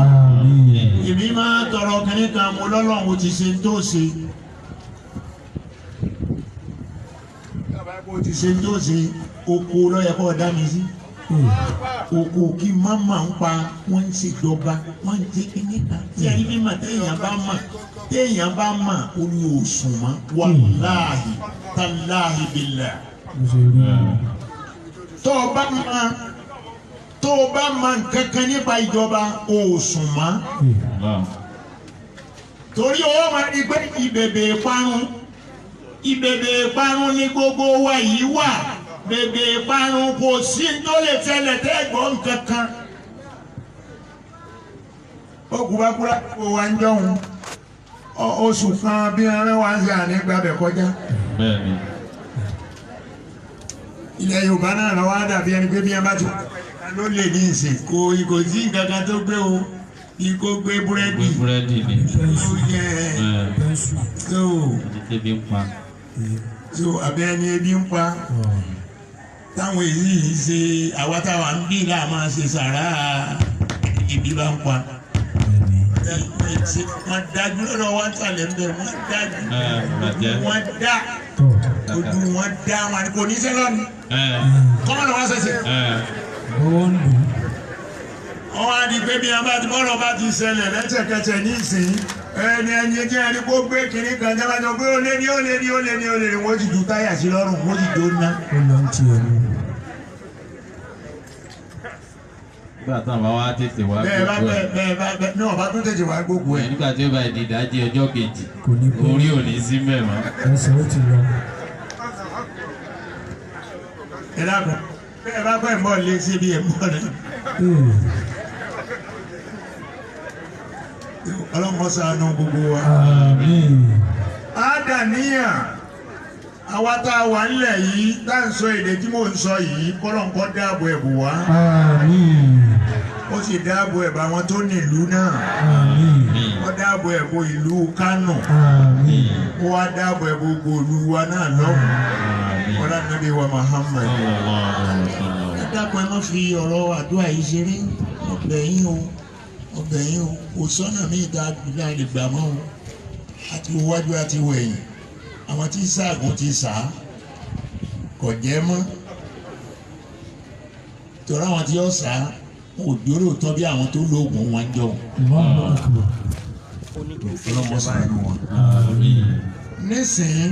Èmi máa tọrọ kìnní kan mo lọ́lọ́run ti ṣe tó ṣe. Bó ti ṣe tó ṣe oko lọ́yẹ̀ kọ́ dá mi sí. Oko kí máma ń pa wọ́n ń ṣèjọba wọ́n ń jẹ́ kìnní kan. Tí a ní bí mà téèyàn bá mà ó ní òsùn mọ́ wàláhì tàláhì bìlà. Tó o bá ma nǹkan kan nípa ìjọba o ò sùn mọ́ torí owó máa di pé ìbèbè ìparun ní gbogbo wa yìí wà bèbè ìparun kò sí tó lè tẹ́lẹ̀ tẹ́gbọ́n nǹkan kan ó kúbákúrá kó wa ń jọ̀hún oṣù kan bí ẹran wa ń ṣe ànígbàbẹ̀ kọjá. ilẹ̀ Yorùbá náà lọ́wọ́ á dàbí ẹni pé bí ẹ bá ti ló lè ní ìsìn kò sí nǹkan kan tó gbé o ikó gbé búrẹ́dì ni ó yẹ ebi ń pa so abẹ́ ẹni ebi ń pa táwọn èyí yìí ṣe àwa táwa ń bí là máa ṣe sàrà ibi bá ń pa wọ́n dájú lọ́dọ̀ wá sàlẹ̀ ń bẹ̀ wọ́n dájú wọ́n dá ojú wọn dá wọn kò ní sẹ́lọ̀ ni kọ́mọ̀ lọ́wọ́ sẹ́sẹ̀. wọ́n á di pé bí a bá ti bọ́rọ̀ bá ti ṣẹlẹ̀ lẹ́sẹ̀kẹsẹ̀ ní ìsìn ẹni jẹ́ ẹni kó gbé kiri kan jẹ́ bájọ pé ó lé ní wọ́n ti ju táyà sí lọ́rùn wọ́n ti jó ná. nígbà tí àwọn wa tètè wá gbogbo ẹ̀ bẹ́ẹ̀ ní ọba tó tètè wá gbogbo ẹ̀. nígbà tí ó bá di ìdájí ọjọ́ kejì orí ò ní sí mẹ́mọ́. ẹsẹ̀ ó ti lọ. ẹ dákun bẹ́ẹ̀ bá pẹ́ mọ́ lé síbi ẹ̀ mọ́ rẹ̀. ọlọ́mọ ṣàánú gbogbo wa. Àdàníyàn àwa tá a wà nílẹ̀ yìí tá à ń sọ èdè tí mò ń sọ yìí kọ́lọ́ǹkọ́ dáàbò ẹ̀bù wá. Ó sì dáàbò ẹ̀bù àwọn tó ní ìlú náà. Ó dáàbò ẹ̀bù ìlú Kánò. Ó wá dáàbò ẹ̀bù gbogbo ìlú wa náà lọ́hùn-ún. Ọlá Nàbí wa Muhammad. Ẹ dákun ẹ má fi ọ̀rọ̀ àdúrà yìí ṣeré. Ọbẹ̀ yín o kò sọ́nà míì tá a lè gbà mọ́ o àti wájú àti wẹ̀yìn àwọn tí sáàgùn ti sá kò jẹ́ mọ́ torí àwọn tí yóò sá wọn ò dúró tọ́ bí àwọn tó lóògùn wọn jọ ọlọ́mọ ṣàánú wọn. Nísìnyí.